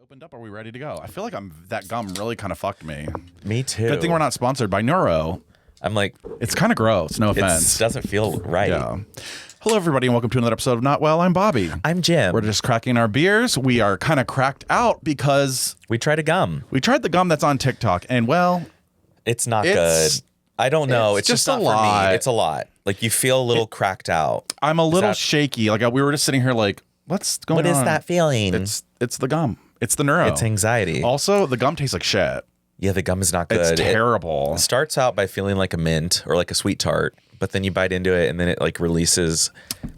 Opened up. Are we ready to go? I feel like that gum really kind of fucked me. Me too. Good thing we're not sponsored by Neuro. I'm like, it's kind of gross. No offense. It doesn't feel right. Yeah. Hello, everybody, and welcome to another episode of Not Well. I'm Bobby. I'm Jim. We're just cracking our beers. We are kind of cracked out because we tried a gum. We tried the gum that's on TikTok, and well, it's not good. I don't know. It's just not for me. It's a lot. Like you feel a little cracked out. I'm a little shaky. Like we were just sitting here, like, what's going on? What is that feeling? It's the gum. It's the Neuro. It's anxiety. Also, the gum tastes like shit. Yeah, the gum is not good. It's terrible. It starts out by feeling like a mint or like a sweet tart, but then you bite into it and then it like releases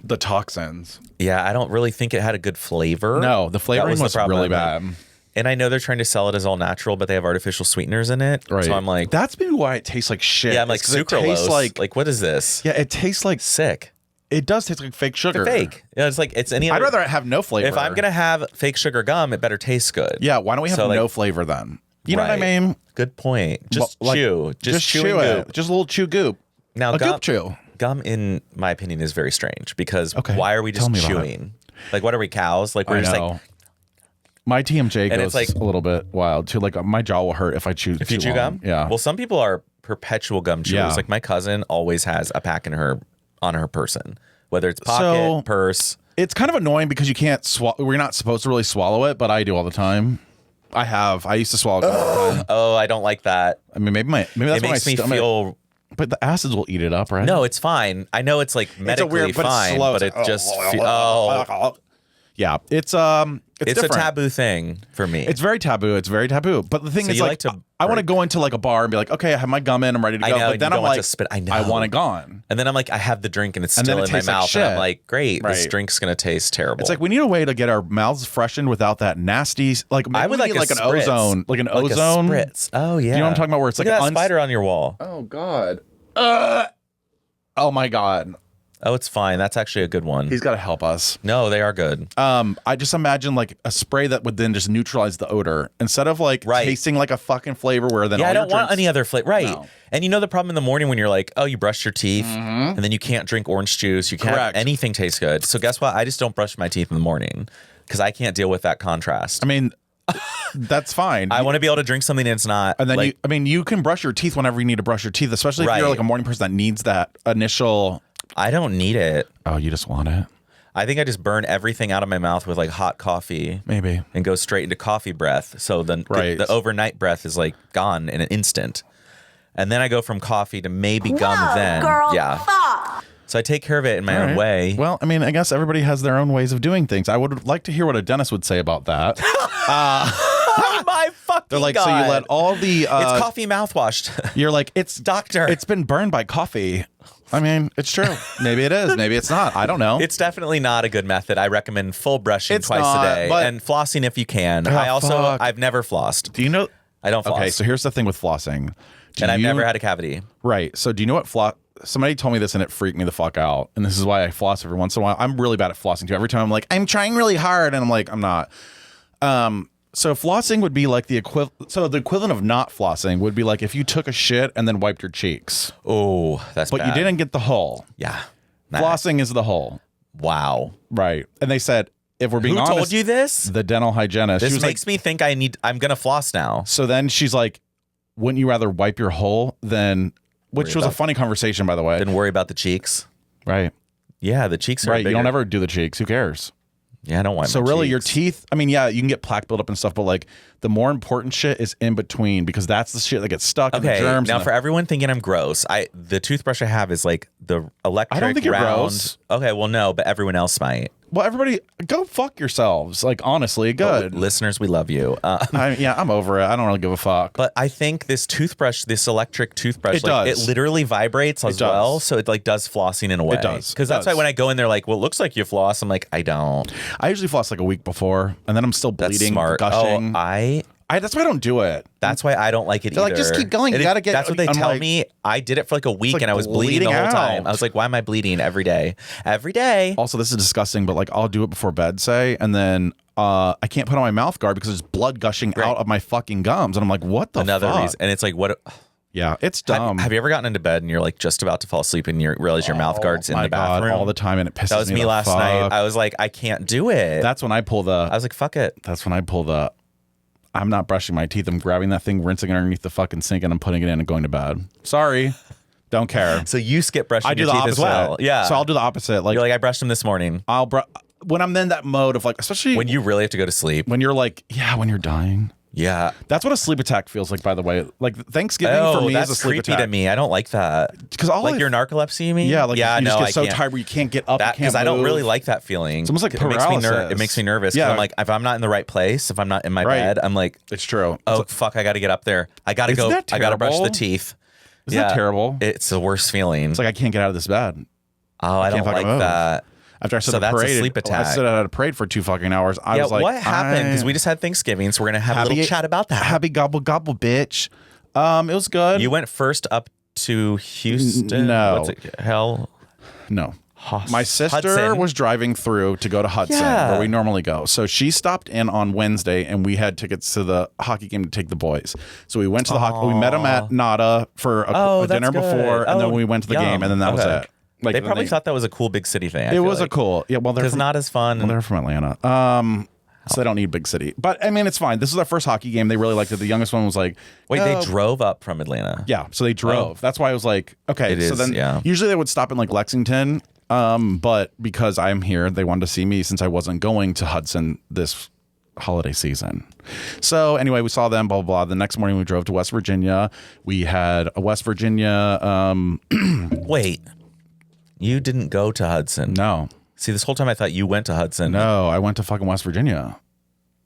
the toxins. Yeah, I don't really think it had a good flavor. No, the flavoring was really bad. And I know they're trying to sell it as all natural, but they have artificial sweeteners in it. Right. So I'm like, that's maybe why it tastes like shit. Yeah, I'm like sucralose. Like what is this? Yeah, it tastes like sick. It does taste like fake sugar. It's fake. Yeah, it's like it's any other. I'd rather have no flavor. If I'm gonna have fake sugar gum, it better taste good. Yeah, why don't we have no flavor then? You know what I mean? Good point. Just chew. Just chew it. Goop. Just a little chew goop. Now, goop chew. Gum, in my opinion, is very strange because why are we just chewing? Like, what are we, cows? Like, we're just like. My TMJ goes like, a little bit wild too. Like, my jaw will hurt if I chew. If you chew gum? Yeah. Well, some people are perpetual gum chewers. Yeah. Like, my cousin always has a pack on her person, whether it's pocket, purse. It's kind of annoying because you can't swallow. We're not supposed to really swallow it, but I do all the time. I used to swallow gum all the time. Oh, I don't like that. I mean, maybe that's it makes me feel. But the acids will eat it up, right? No, it's fine. I know it's like medically fine, but it just yeah, it's different. A taboo thing for me. It's very taboo. It's very taboo. But the thing is, like I want to go into like a bar and be like, okay, I have my gum in, I'm ready to go. But then I'm like, I want it gone. And then I'm like, I have the drink and it's still in my mouth, and I'm like, great, this drink's gonna taste terrible. It's like we need a way to get our mouths freshened without that nasty. Like I would like an ozone, like an ozone spritz. Oh yeah, you know what I'm talking about? Where it's Look like at that spider on your wall. Oh god. Oh my god. Oh, it's fine. That's actually a good one. He's got to help us. No, they are good. I just imagine like a spray that would then just neutralize the odor instead of like tasting like a fucking flavor where then I don't want any other flavor. Right. No. And you know the problem in the morning when you're like, oh, you brushed your teeth and then you can't drink orange juice. You can't have anything taste good. So guess what? I just don't brush my teeth in the morning because I can't deal with that contrast. I mean, that's fine. I want to be able to drink something that's not. And then you can brush your teeth whenever you need to brush your teeth, especially if you're like a morning person that needs that initial. I don't need it. Oh, you just want it? I think I just burn everything out of my mouth with like hot coffee. Maybe. And go straight into coffee breath. So then the overnight breath is like gone in an instant. And then I go from coffee to maybe gum then. Girl, fuck. So I take care of it in my own way. Well, I mean, I guess everybody has their own ways of doing things. I would like to hear what a dentist would say about that. Oh my fucking They're like, God. so you let all the... it's coffee mouthwashed. You're like, it's... Doctor. It's been burned by coffee. I mean, it's true. Maybe it is. Maybe it's not. I don't know. It's definitely not a good method. I recommend full brushing twice a day and flossing if you can. I've never flossed. Do you know? I don't floss. Okay, so here's the thing with flossing. I've never had a cavity. Right. So do you know what floss? Somebody told me this and it freaked me the fuck out. And this is why I floss every once in a while. I'm really bad at flossing too. Every time I'm like, I'm trying really hard. And I'm like, I'm not. So flossing would be like the equivalent. So the equivalent of not flossing would be like if you took a shit and then wiped your cheeks. Oh, that's bad. But you didn't get the hole. Yeah. Flossing is the hole. Wow. Right. And they said, if we're being honest. Who told you this? The dental hygienist. This makes me think I'm going to floss now. So then she's like, wouldn't you rather wipe your hole than, which was a funny conversation, by the way. Didn't worry about the cheeks. Right. Yeah, the cheeks are right. bigger. You don't ever do the cheeks. Who cares? Yeah, I don't want so really your teeth, I mean, yeah, you can get plaque buildup and stuff, but like the more important shit is in between because that's the shit that gets stuck in the germs. Now for everyone thinking I'm gross, the toothbrush I have is like the electric I don't think round. You're gross. Okay, well no, but everyone else might. Well, everybody, go fuck yourselves. Like, honestly, good. Well, listeners, we love you. I'm over it. I don't really give a fuck. But I think this toothbrush, this electric toothbrush, it literally vibrates as well. So it like does flossing in a way. It does. Because that's why when I go in, they're like, well, it looks like you floss. I'm like, I don't. I usually floss like a week before, and then I'm still bleeding, that's smart. gushing. That's why I don't do it. That's why I don't like it either. Like, just keep going. You got to get... That's what they tell me. I did it for like a week, and I was bleeding the whole time. I was like, why am I bleeding every day? Every day. Also, this is disgusting, but like I'll do it before bed, say, and then I can't put on my mouth guard because there's blood gushing out of my fucking gums. And I'm like, what the fuck? Another reason. And it's like, what... Yeah, it's dumb. Have you ever gotten into bed and you're like just about to fall asleep and you realize your mouth guard's in the bathroom? All the time, and it pisses me. That was me last night. I was like, I can't do it. That's when I pull the... I was like, fuck it. That's when I pull the... I'm not brushing my teeth. I'm grabbing that thing, rinsing it underneath the fucking sink, and I'm putting it in and going to bed. Sorry. Don't care. So you skip brushing your teeth as well. Yeah. So I'll do the opposite. Like, you're like, I brushed them this morning. When I'm in that mode of like, especially when you really have to go to sleep. When you're like, when you're dying. Yeah. That's what a sleep attack feels like, by the way. Like Thanksgiving for me is a sleep attack. Creepy to me. I don't like that. Because your narcolepsy, you mean? Yeah, like you just get so tired where you can't get up. Because I don't really like that feeling. It's almost like paralysis. It makes me nervous. Yeah. I'm like, if I'm not in the right place, if I'm not in my bed, I'm like, it's true. Oh, fuck, I got to get up there. I got to go. I got to brush the teeth. Isn't that terrible? It's the worst feeling. It's like I can't get out of this bed. Oh, I don't like that. After I said a sleep attack. I stood at a parade for 2 fucking hours. I was like, what happened? Because we just had Thanksgiving, so we're gonna have a little chat about that. Happy gobble gobble, bitch. It was good. You went first up to Houston. No. What's it? Hell. No. My sister was driving through to go to Hudson, where we normally go. So she stopped in on Wednesday, and we had tickets to the hockey game to take the boys. So we went to the hockey. We met them at Nada for a dinner before, and then we went to the game, and then that was it. Like, they probably thought that was a cool big city thing. It was a cool, well, they're not as fun. Well, they're from Atlanta. So they don't need big city. But I mean, it's fine. This is our first hockey game. They really liked it. The youngest one was like, wait, they drove up from Atlanta. Yeah, so they drove. That's why I was like, okay. So then usually they would stop in like Lexington. But because I'm here, they wanted to see me since I wasn't going to Hudson this holiday season. So anyway, we saw them, blah, blah, blah. The next morning we drove to West Virginia. We had a West Virginia. Wait, you didn't go to Hudson? No. See, this whole time I thought you went to Hudson. No, I went to fucking West Virginia.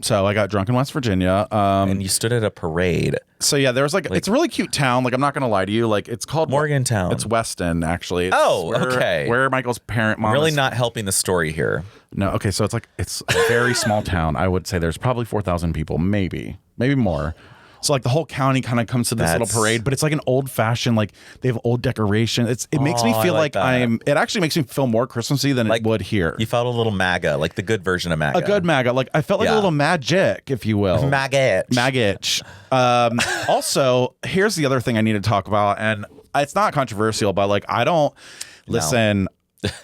So I got drunk in West Virginia. And you stood at a parade. So yeah, there was like it's a really cute town. Like I'm not gonna lie to you. Like it's called Morgantown. It's Weston, actually. It's okay. Where Michael's mom. I'm really not helping the story here. No, okay. So it's a very small town. I would say there's probably 4,000 people, maybe more. So like the whole county kind of comes to this little parade, but it's like an old fashioned, like they have old decoration. It makes me feel like it actually makes me feel more Christmassy than it would here. You felt a little MAGA, like the good version of MAGA. A good MAGA. Like I felt like a little magic, if you will. MAGA-itch. Also, here's the other thing I need to talk about, and it's not controversial, but like I don't listen.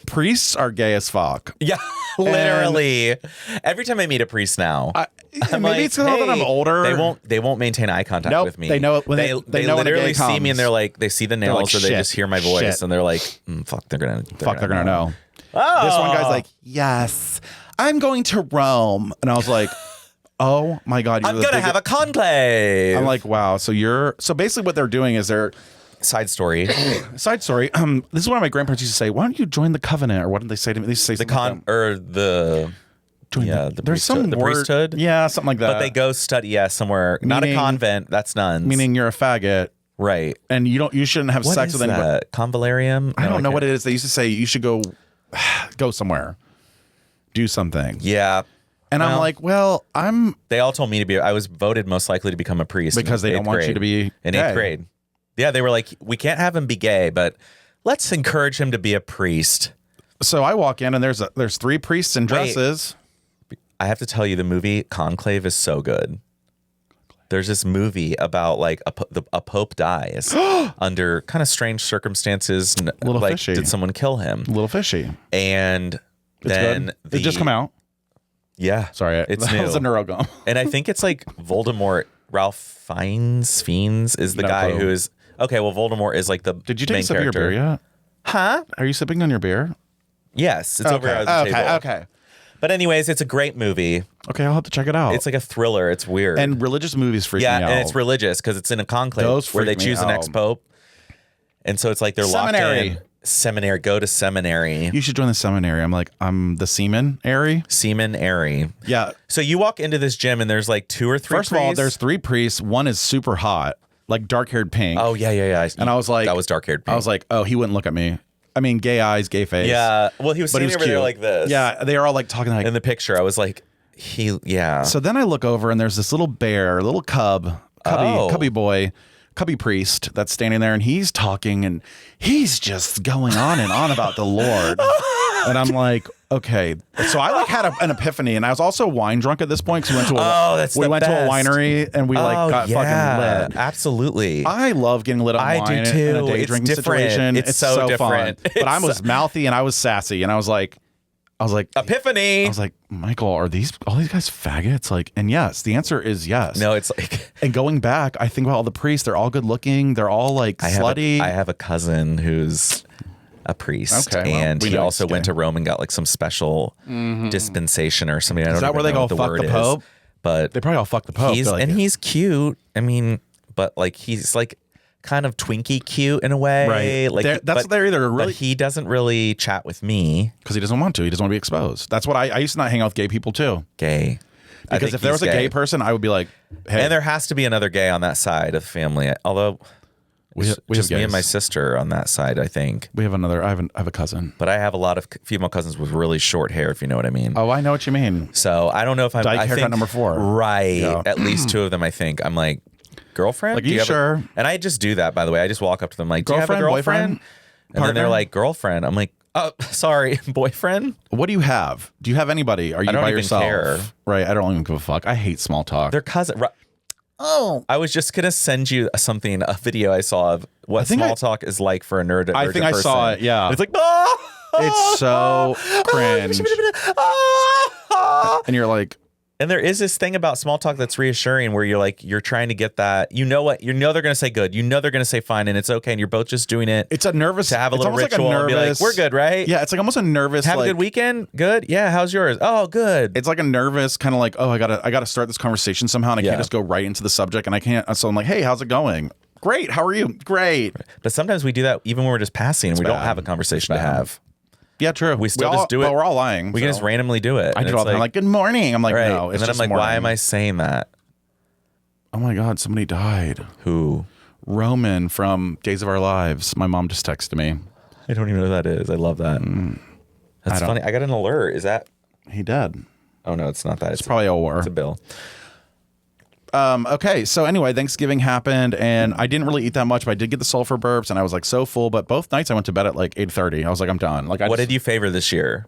Priests are gay as fuck. Yeah, literally. Every time I meet a priest now, maybe like, it's because that I'm older. They won't maintain eye contact with me. They know it when they know literally see me, and they're like, they see the nails, or they just hear my voice, and they're like, fuck, they're gonna know. Oh. This one guy's like, yes, I'm going to Rome, and I was like, oh my god, I'm gonna have a conclave. I'm like, wow. So basically what they're doing is they're. Side story. This is what my grandparents used to say. Why don't you join the covenant? Or what did they say to me? They used to say the priesthood. Yeah, something like that. But they go study somewhere. Not a convent. That's nuns. Meaning you're a faggot. Right. And you shouldn't have sex with anyone. That? Convalarium? I don't know what it is. They used to say you should go somewhere. Do something. Yeah. And I'm like, They all told me I was voted most likely to become a priest. Because they don't want you to be in 8th grade. Yeah, they were like, we can't have him be gay, but let's encourage him to be a priest. So I walk in and there's 3 priests in dresses. I have to tell you, the movie Conclave is so good. There's this movie about like a pope dies under kind of strange circumstances. Little fishy. Did someone kill him? A little fishy. And then it just come out. Yeah, sorry, it's new. That was a neurogum. And I think it's like Voldemort. Ralph Fiennes is the guy who is. Okay, well, Voldemort is like the main character. Did you take a sip of your beer yet? Huh? Are you sipping on your beer? Yes, it's over at the table. Okay. But anyways, it's a great movie. Okay, I'll have to check it out. It's like a thriller. It's weird. And religious movies freak me out. Yeah, and it's religious because it's in a conclave where they choose an ex-pope. And so it's like they're locked in. Seminary. Go to seminary. You should join the seminary. I'm the seminary. Seminary. Yeah. So you walk into this gym and there's like 2 or 3 First of all, there's 3 priests. One is super hot. Like dark-haired pink. Oh, yeah. And I was like... That was dark-haired pink. I was like, oh, he wouldn't look at me. I mean, gay eyes, gay face. Yeah. Well, he was sitting over there like this. Yeah, they are all like talking like... In the picture, I was like, So then I look over and there's this little bear, little cubby boy, cubby priest that's standing there, and he's talking and he's just going on and on about the Lord. And I'm like... Okay, so I had an epiphany, and I was also wine drunk at this point because we went to a winery and we got fucking lit. Absolutely, I love getting lit on wine in a day drinking situation. It's so different. Fun. But I was mouthy and I was sassy, and I was like, I was like, epiphany. I was like, Michael, are all these guys faggots? Like, and yes, the answer is yes. No, it's like, and going back, I think about all the priests. They're all good looking. They're all like slutty. I have a cousin who's a priest, okay, well, and he also went to Rome and got like some special dispensation or something. I don't Is that where they go fuck the Pope? But they probably all fuck the Pope. He's cute. I mean, but like he's like kind of twinky cute in a way. Right. Like they're either really. But he doesn't really chat with me because he doesn't want to. He doesn't want to be exposed. That's what I used to not hang out with gay people too. Gay. Because if there was a gay person, I would be like, hey. And there has to be another gay on that side of the family. Although we just me and my sister on that side, I think. We have another. I have a cousin. But I have a lot of female cousins with really short hair, if you know what I mean. Oh, I know what you mean. So I don't know if I'm. Dyke haircut number 4. Right. Yeah. At least 2 of them, I think. I'm like, girlfriend? Like, you sure? And I just do that, by the way. I just walk up to them like, do girlfriend, you have a girlfriend? Boyfriend? And then they're like, girlfriend. I'm like, oh, sorry, boyfriend. What do you have? Do you have anybody? Are you by yourself? Care. Right. I don't even give a fuck. I hate small talk. They're cousin. Oh, I was just gonna send you a video I saw of what small talk is like for a nerd. I think I saw it. Yeah, it's like, it's so cringe, and you're like, and there is this thing about small talk that's reassuring, where you're trying to get that. You know what? You know they're gonna say good. You know they're gonna say fine, and it's okay. And you're both just doing it. It's a nervous to have a little ritual and be like, we're good, right? Yeah, it's like almost a nervous. Have a good weekend. Good. Yeah. How's yours? Oh, good. It's like a nervous kind of like, oh, I gotta start this conversation somehow, and I can't just go right into the subject, and I can't. So I'm like, hey, how's it going? Great. How are you? Great. But sometimes we do that even when we're just passing, and we don't have a conversation to have. Yeah, true. We still just do it. But we're all lying. We can just randomly do it. I do it all the time. I'm like, good morning. I'm like, right. no. It's and then just I'm like, morning. why am I saying that? Oh my God, somebody died. Who? Roman from Days of Our Lives. My mom just texted me. I don't even know who that is. I love that. That's funny. I got an alert. Is that? He dead. Oh no, it's not that. It's probably a war. It's a bill. Okay, so anyway, Thanksgiving happened, and I didn't really eat that much, but I did get the sulfur burps, and I was like so full. But both nights I went to bed at like 8:30. I was like, I'm done. Like, what did you favor this year?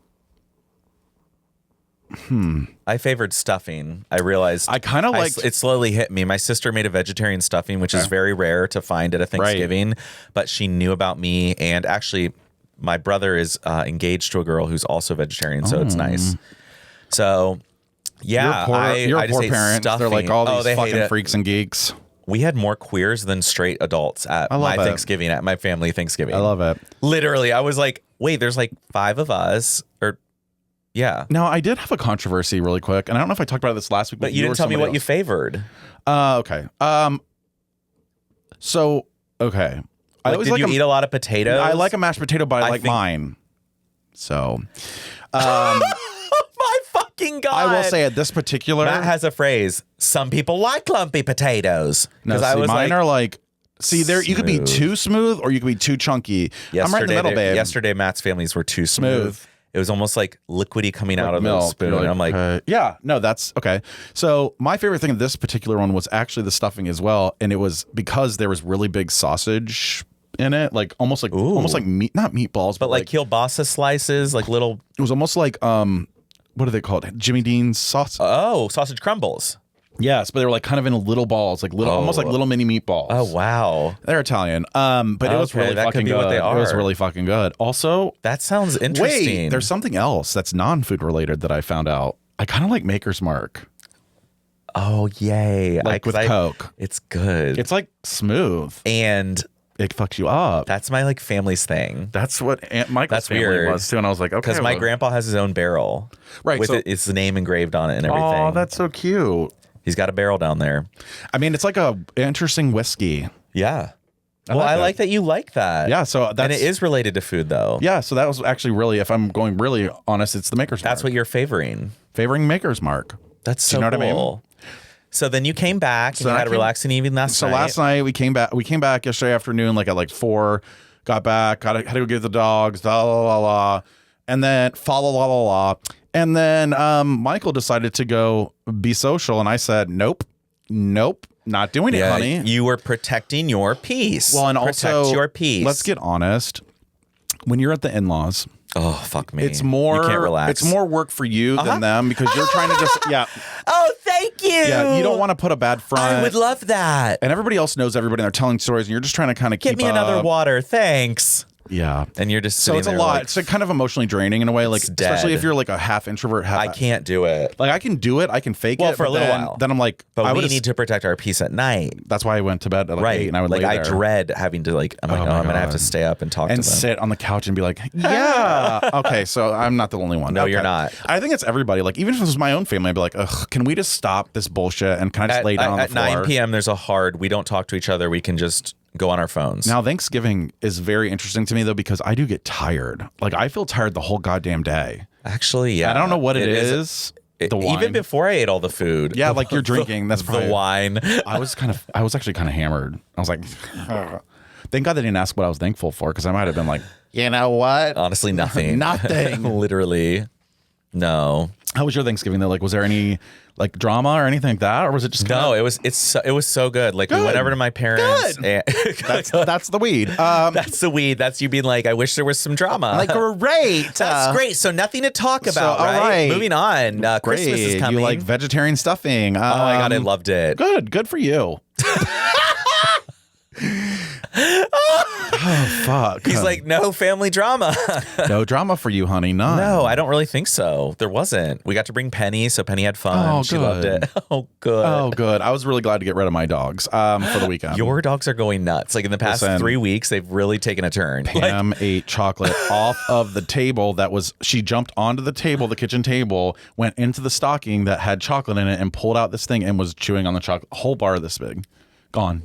I favored stuffing. I realized I kind of like it. Slowly hit me. My sister made a vegetarian stuffing, which is very rare to find at a Thanksgiving. But she knew about me, and actually, my brother is engaged to a girl who's also vegetarian, so it's nice. So. Yeah, you're I poor parents. They're like all these fucking freaks and geeks. We had more queers than straight adults at my Thanksgiving, at my family Thanksgiving. I love it. Literally, I was like, wait, there's like 5 of us, or yeah. No, I did have a controversy really quick, and I don't know if I talked about this last week. But you didn't tell me what you favored. Okay. So okay. Did you eat a lot of potatoes? I like a mashed potato, but I like mine. So. God. I will say at this particular, Matt has a phrase. Some people like lumpy potatoes. No, mine are like. See, there you could be too smooth or you could be too chunky. I'm right in the middle, babe. Yesterday, Matt's families were too smooth. It was almost like liquidy coming out of the spoon. Like, I'm like, yeah, no, that's okay. So my favorite thing of this particular one was actually the stuffing as well, and it was because there was really big sausage in it, like almost like meat, not meatballs, but like kielbasa slices, like little. It was almost like what are they called? Jimmy Dean's sauce. Oh, sausage crumbles. Yes, but they were like kind of in little balls, like little, almost like little mini meatballs. Oh wow, they're Italian. But it was really fucking good. What they are. It was really fucking good. Also, that sounds interesting. Wait, there's something else that's non-food related that I found out. I kind of like Maker's Mark. Oh yay! Like with Coke. It's good. It's like smooth and. It fucks you up. That's my like family's thing. That's what Aunt Michael's family was too, and I was like, okay, because my grandpa has his own barrel, right? With its name engraved on it and everything. Oh, that's so cute. He's got a barrel down there. I mean, it's like a interesting whiskey. Yeah. I like that you like that. Yeah. So that's, and it is related to food, though. Yeah. So that was actually really, if I'm going really honest, it's the Maker's Mark. That's what you're favoring. Favoring Maker's Mark. That's so cool. What I mean? So then you came back and you had a relaxing evening last night. So last night we came back. We came back yesterday afternoon, like at like 4. Got back. Had to go get the dogs. La la la la. And then la la la. And then Michael decided to go be social, and I said, nope, not doing it, honey. You were protecting your peace. Well, and also protect your peace. Let's get honest. When you're at the in-laws. Oh, fuck me. It's more. You can't relax. It's more work for you than them because you're trying to just Oh, thank you. Yeah, you don't want to put a bad front. I would love that. And everybody else knows everybody, and they're telling stories, and you're just trying to kind of keep Get me another water, thanks. Yeah. And you're just so sitting it's a there lot. like, It's kind of emotionally draining in a way, like especially if you're like a half introvert. I can't do it. Like I can do it. I can fake it. Well, for a little then, while. Then I'm like, but we need to protect our peace at night. That's why I went to bed at like Right. 8 and I would like lay I there. dread having to like, I'm like, I'm going to have to stay up and talk to them. And sit on the couch and be like, yeah. Okay, so I'm not the only one. No, okay. you're not. I think it's everybody. Like even if it was my own family, I'd be like, ugh, can we just stop this bullshit and can I just lay down on the floor? At 9 p.m. there's a hard, we don't talk to each other. We can just go on our phones. Now, Thanksgiving is very interesting to me though, because I do get tired. Like I feel tired the whole goddamn day. Actually, yeah. I don't know what it is. The wine. Even before I ate all the food. Yeah, like you're drinking. That's probably the wine. I was actually kind of hammered. I was like, ugh. Thank God they didn't ask what I was thankful for, because I might have been like, you know what? Honestly, nothing. Nothing. Literally. No. How was your Thanksgiving though? Like, was there any like drama or anything like that, or was it just no? It was so good. Like we went over to my parents. And that's the weed. That's the weed. That's you being like, I wish there was some drama. Like great. That's great. So nothing to talk about, all right? Moving on. Christmas is coming. You like vegetarian stuffing? Oh my God, I loved it. Good for you. Oh fuck. He's like, no family drama. No drama for you, honey. None. No, I don't really think so. There wasn't. We got to bring Penny, so Penny had fun. Oh, she good. loved it. Oh, good. Oh, good. I was really glad to get rid of my dogs for the weekend. Your dogs are going nuts. Like in the past 3 weeks, they've really taken a turn. Pam ate chocolate off of the table she jumped onto the table, the kitchen table, went into the stocking that had chocolate in it and pulled out this thing and was chewing on the chocolate. Whole bar this big. Gone.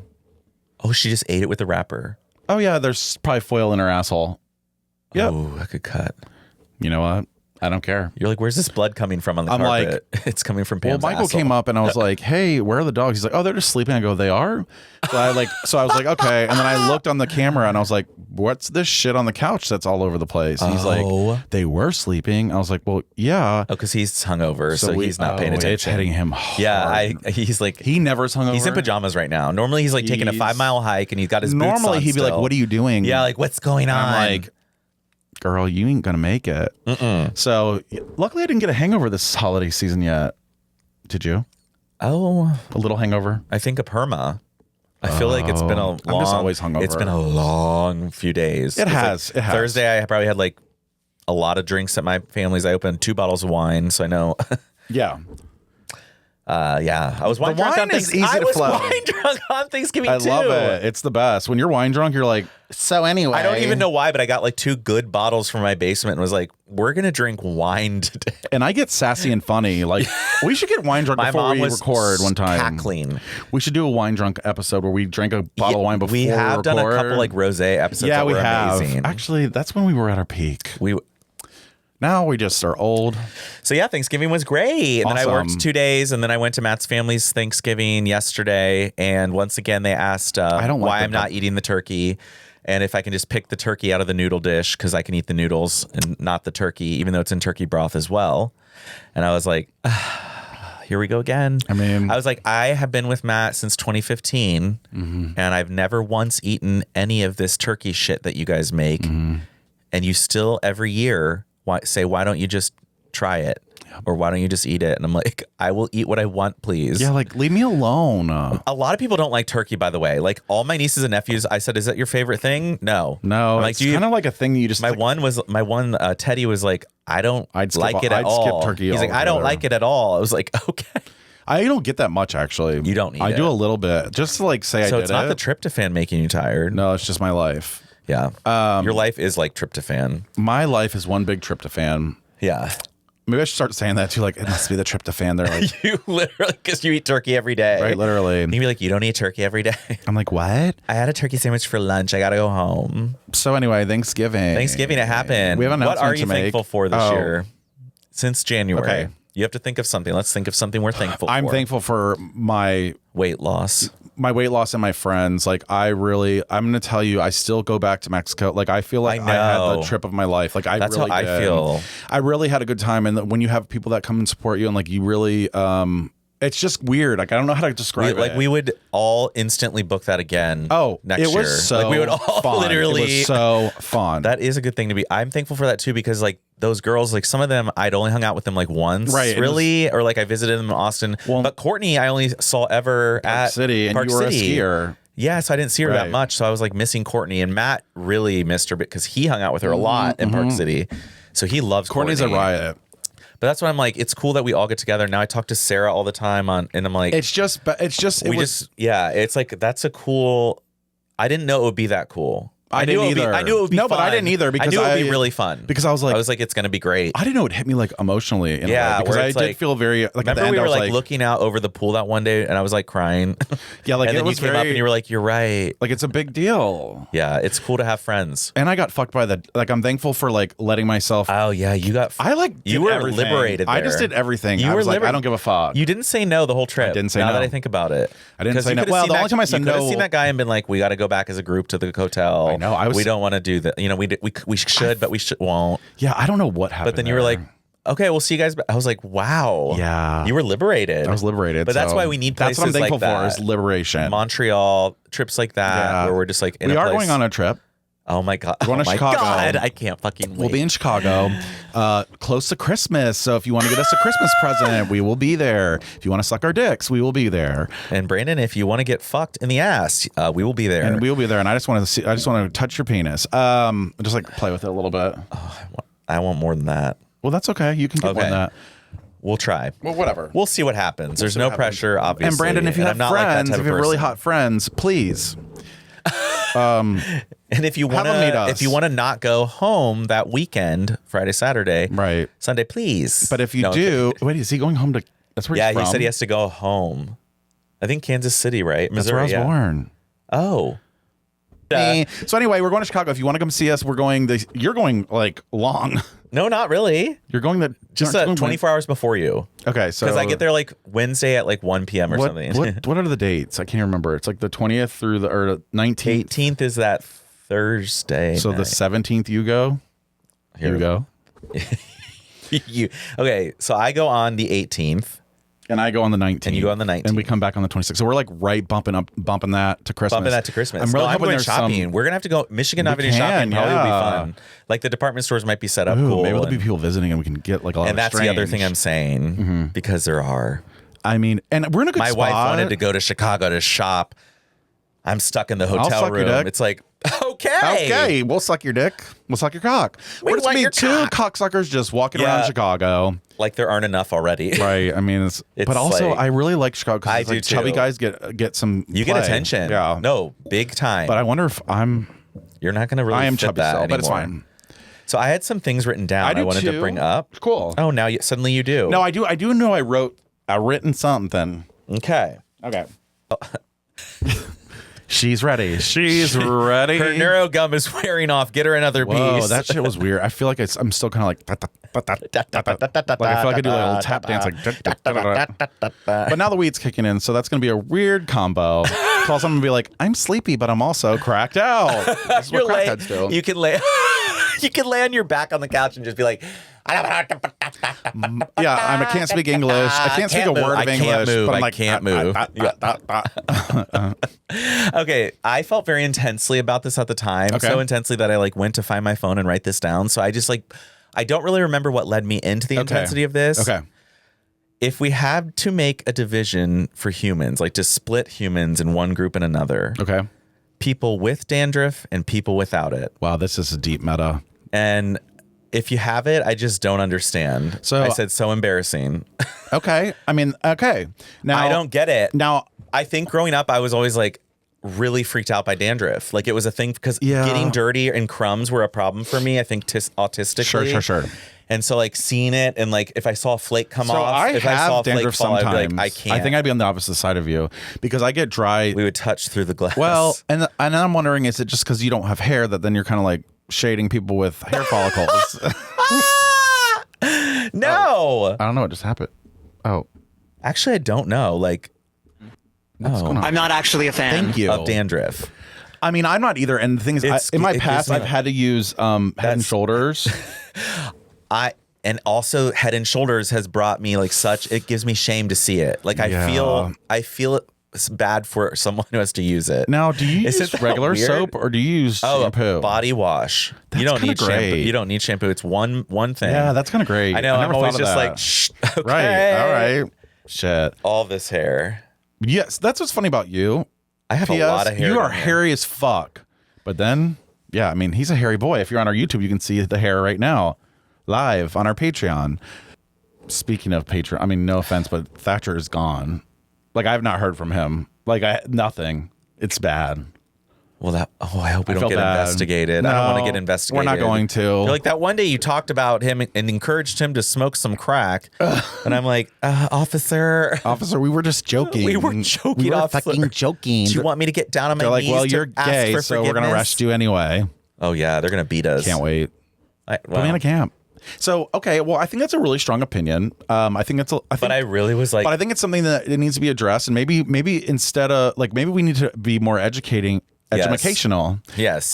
Oh, she just ate it with the wrapper. Oh, yeah. There's probably foil in her asshole. Yep. Oh, that could cut. You know what? I don't care. You're like, where's this blood coming from on the carpet? Like, it's coming from Pam's Michael asshole. came up and I was like, hey, where are the dogs? He's like, oh, they're just sleeping. I go, they are? So I was like, okay. And then I looked on the camera and I was like, what's this shit on the couch that's all over the place? And he's like, they were sleeping. I was like, well, yeah. Oh, because he's hungover, so he's not paying attention. It's hitting him hard. Yeah, he's like, he never's hungover. He's in pajamas right now. Normally he's like taking a 5-mile hike and he's got his boots on Normally he'd be like, what are you doing? Yeah, like what's going on? And I'm like, girl, you ain't gonna make it. So luckily I didn't get a hangover this holiday season yet. Did you? Oh, a little hangover. I think a perma. I feel like it's been a long. I'm just always hungover. It's been a long few days. It has. Thursday I probably had like a lot of drinks at my family's. I opened 2 bottles of wine, so I know. Yeah. Yeah, I was wine drunk on Thanksgiving. I was wine drunk on Thanksgiving too. I love it. It's the best. When you're wine drunk, you're like, so anyway. I don't even know why, but I got like 2 good bottles from my basement and was like, we're going to drink wine today. And I get sassy and funny. Like, we should get wine drunk before we record one time. Cackling. We should do a wine drunk episode where we drink a bottle of wine before we have record. done a couple like rosé episodes that were amazing. Actually, that's when we were at our peak. Now we just are old. So yeah, Thanksgiving was great. And then I worked 2 days and then I went to Matt's family's Thanksgiving yesterday. And once again, they asked why I'm not eating the turkey and if I can just pick the turkey out of the noodle dish because I can eat the noodles and not the turkey, even though it's in turkey broth as well. And I was like, here we go again. I mean, I was like, I have been with Matt since 2015 and I've never once eaten any of this turkey shit that you guys make. And you still every year why don't you just try it? Or why don't you just eat it? And I'm like, I will eat what I want, please. Yeah, like, leave me alone. A lot of people don't like turkey, by the way. Like, all my nieces and nephews, I said, is that your favorite thing? No. No, like, it's kind of like a thing you just... My one, Teddy was like, I'd like it at all. I'd skip turkey. He's like, I don't like it at all. I was like, okay. I don't get that much, actually. You don't need I it. do a little bit. Just to like say I did it. So it's not the tryptophan making you tired. No, it's just my life. Yeah. Your life is like tryptophan. My life is one big tryptophan. Yeah. Maybe I should start saying that too. Like, it must be the tryptophan. They're like, you literally, because you eat turkey every day. Right, literally. And you'd be like, you don't eat turkey every day. I'm like, what? I had a turkey sandwich for lunch. I got to go home. So anyway, Thanksgiving. Thanksgiving, it happened. We have an announcement What are you to make. thankful for this year? Since January. Okay. You have to think of something. Let's think of something we're thankful for. I'm thankful for my weight loss. My weight loss and my friends. Like, I'm going to tell you, I still go back to Mexico. Like, I feel like I had the trip of my life. Like, That's really how did. I feel. I really had a good time. And when you have people that come and support you and like, you really, it's just weird. Like, I don't know how to describe it. Like, we would all instantly book that again. Next year. It was so like, we would all fun. literally. It was so fun. That is a good thing to be. I'm thankful for that too, because like those girls, like some of them, I'd only hung out with them like once, right? Really, or like I visited them in Austin. But Courtney, I only saw ever Park at City, and Park you were City. a skier. Yeah, so I didn't see her that much. So I was like missing Courtney, and Matt really missed her because he hung out with her a lot in Park City. So he loves Courtney's Courtney. a riot. But that's why I'm like, it's cool that we all get together. Now I talk to Sarah all the time and I'm like, it's like, that's a cool, I didn't know it would be that cool. I didn't either. I knew it would be fun. But I didn't either because I knew it would be really fun. Because I was like, it's going to be great. I didn't know it hit me like emotionally. In a way, because I did feel very like. Remember at the end, we were I was like looking out over the pool that one day, and I was like crying. Yeah, like and it then was you came up and you were like, "You're right." Like it's a big deal. Yeah, it's cool to have friends. And I got fucked by the like. I'm thankful for like letting myself. Oh yeah, you got. You were everything. Liberated. There. I just did everything. I was like, I don't give a fuck. You didn't say no the whole trip. I didn't say no. Now that I think about it, I didn't say no. Well, the only time I said no, you could have seen that guy and been like, "We got to go back as a group to the hotel." I know. We don't want to do that. You know, we should, but we won't. Yeah, I don't know what happened. But then you were like, okay, we'll see you guys. I was like, wow. Yeah. You were liberated. I was liberated. But that's why we need places that's what I'm thankful like that. for is liberation. Montreal, trips like that, where we're just like in we a are place. going on a trip. Oh my God. We're going to Chicago. God, I can't fucking wait. We'll be in Chicago close to Christmas. So if you want to get us a Christmas present, we will be there. If you want to suck our dicks, we will be there. And Brandon, if you want to get fucked in the ass, we will be there. And we will be there. And I just want to see. I just want to touch your penis. Just like play with it a little bit. Oh, I want more than that. Well, that's okay. You can get more than that. We'll try. Well, whatever. We'll see what happens. There's no pressure, obviously. And Brandon, if you have friends, if you have really hot friends, please. And if you want to not go home that weekend, Friday, Saturday, right, Sunday, please. But if you do, wait, is he going home to? That's where he's from? He said he has to go home. I think Kansas City, right? Missouri. That's where I was born. Oh. So anyway, we're going to Chicago. If you want to come see us, we're going. You're going like long. No, not really. You're going just 24 hours before you. Okay, so because I get there like Wednesday at like 1 p.m. or something. What are the dates? I can't remember. It's like the 20th through the 19th. 18th is that Thursday. So night. The 17th you go. Here we go. Okay, so I go on the 18th. And I go on the 19th. And you go on the 19th. And we come back on the 26th. So we're like bumping that to Christmas. Bumping that to Christmas. I'm really hoping going shopping. We're going to have to go Michigan Avenue shopping. Probably will be fun. Like the department stores might be set up cool. Maybe there'll be people visiting and we can get like a lot of And that's the other thing I'm saying because there are. I mean, and we're in a good spot. My wife wanted to go to Chicago to shop. I'm stuck in the hotel room. It's like, okay. We'll suck your dick. We'll suck your cock. We're just be two cocksuckers just walking around Chicago. Like there aren't enough already. Right. I mean, but also I really like Chicago because I do too. Chubby guys get some You play. get attention. Yeah. No, big time. But I wonder if You're not going to really I am fit chubby that still, anymore. but it's fine. So I had some things written down I wanted to bring up. Cool. Oh, now suddenly you do. No, I do know I written something. Okay. She's ready. She's ready. Her neuro gum is wearing off. Get her another piece. Oh, that shit was weird. I feel like I'm still kind of like, like I feel like I do like a little tap dance, like. But now the weed's kicking in, so that's gonna be a weird combo. Call someone and be like, I'm sleepy, but I'm also cracked out. That's what crackheads do. You can lay. You can lay on your back on the couch and just be like. I can't speak English. I can't speak a word of English. But I'm like, can't move. Okay, I felt very intensely about this at the time. So intensely that I like went to find my phone and write this down. So I just I don't really remember what led me into the intensity of this. Okay. If we had to make a division for humans, like to split humans in one group and another. Okay. People with dandruff and people without it. Wow, this is a deep meta. And if you have it, I just don't understand. So I said, so embarrassing. Okay. I mean, okay. Now I don't get it. Now, I think growing up, I was always like really freaked out by dandruff. Like it was a thing because getting dirty and crumbs were a problem for me. I think autistically. Sure. And so like seeing it and like if I saw a flake come off, if I saw a flake fall, sometimes. I'd be like, I can't. I think I'd be on the opposite side of you because I get dry. We would touch through the glass. Well, and I'm wondering, is it just because you don't have hair that then you're kind of like shading people with hair follicles? No. I don't know what just happened. Oh. Actually, I don't know. Like, what's going on? I'm not actually a fan. Thank you. Of dandruff. I mean, I'm not either. And the thing is, in my past, I've had to use Head and Shoulders. And also Head and Shoulders has brought me like it gives me shame to see it. Like I feel it's bad for someone who has to use it. Now, do you use regular soap or do you use shampoo? Body wash. That's you don't need great. shampoo. You don't need shampoo. It's one thing. Yeah, that's kind of great. I know. I'm always just like, shh. Okay. Right. All right. Shit. All this hair. Yes, that's what's funny about you. I have a lot of hair. You are hairy as fuck. But then, yeah, I mean, he's a hairy boy. If you're on our YouTube, you can see the hair right now, live on our Patreon. Speaking of Patreon, I mean, no offense, but Thatcher is gone. Like, I've not heard from him. Like, nothing. It's bad. Well, I hope we don't get investigated. No, I don't want to get investigated. We're not going to. You're like that one day you talked about him and encouraged him to smoke some crack. And I'm like, officer, we were just joking. We were joking. We were fucking joking. Do you want me to get down on my knees? Well, you're gay, so we're going to arrest you anyway. Oh, yeah. They're going to beat us. Can't wait. Put me in a camp. So, okay, well, I think that's a really strong opinion. I think it's but I really was like, but I think it's something that it needs to be addressed, and maybe instead of like, maybe we need to be more educational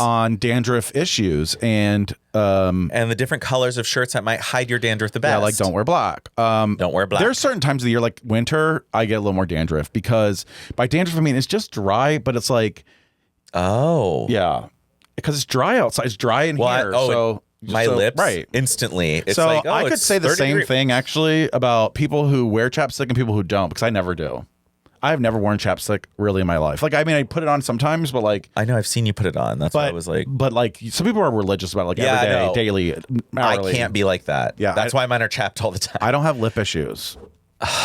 on dandruff issues and the different colors of shirts that might hide your dandruff the best. Yeah, like don't wear black. Don't wear black. There's certain times of the year, like winter, I get a little more dandruff, because by dandruff I mean it's just dry, but it's like, oh yeah, because it's dry outside, it's dry in here, so. My lips, right? Instantly. It's so like, I could say the same thing actually about people who wear chapstick and people who don't, because I never do. I've never worn chapstick really in my life. Like, I mean, I put it on sometimes, but like, I know I've seen you put it on. That's why I was like, but like, some people are religious about it, like every day, daily, hourly. I can't be like that. Yeah, that's why mine are chapped all the time. I don't have lip issues.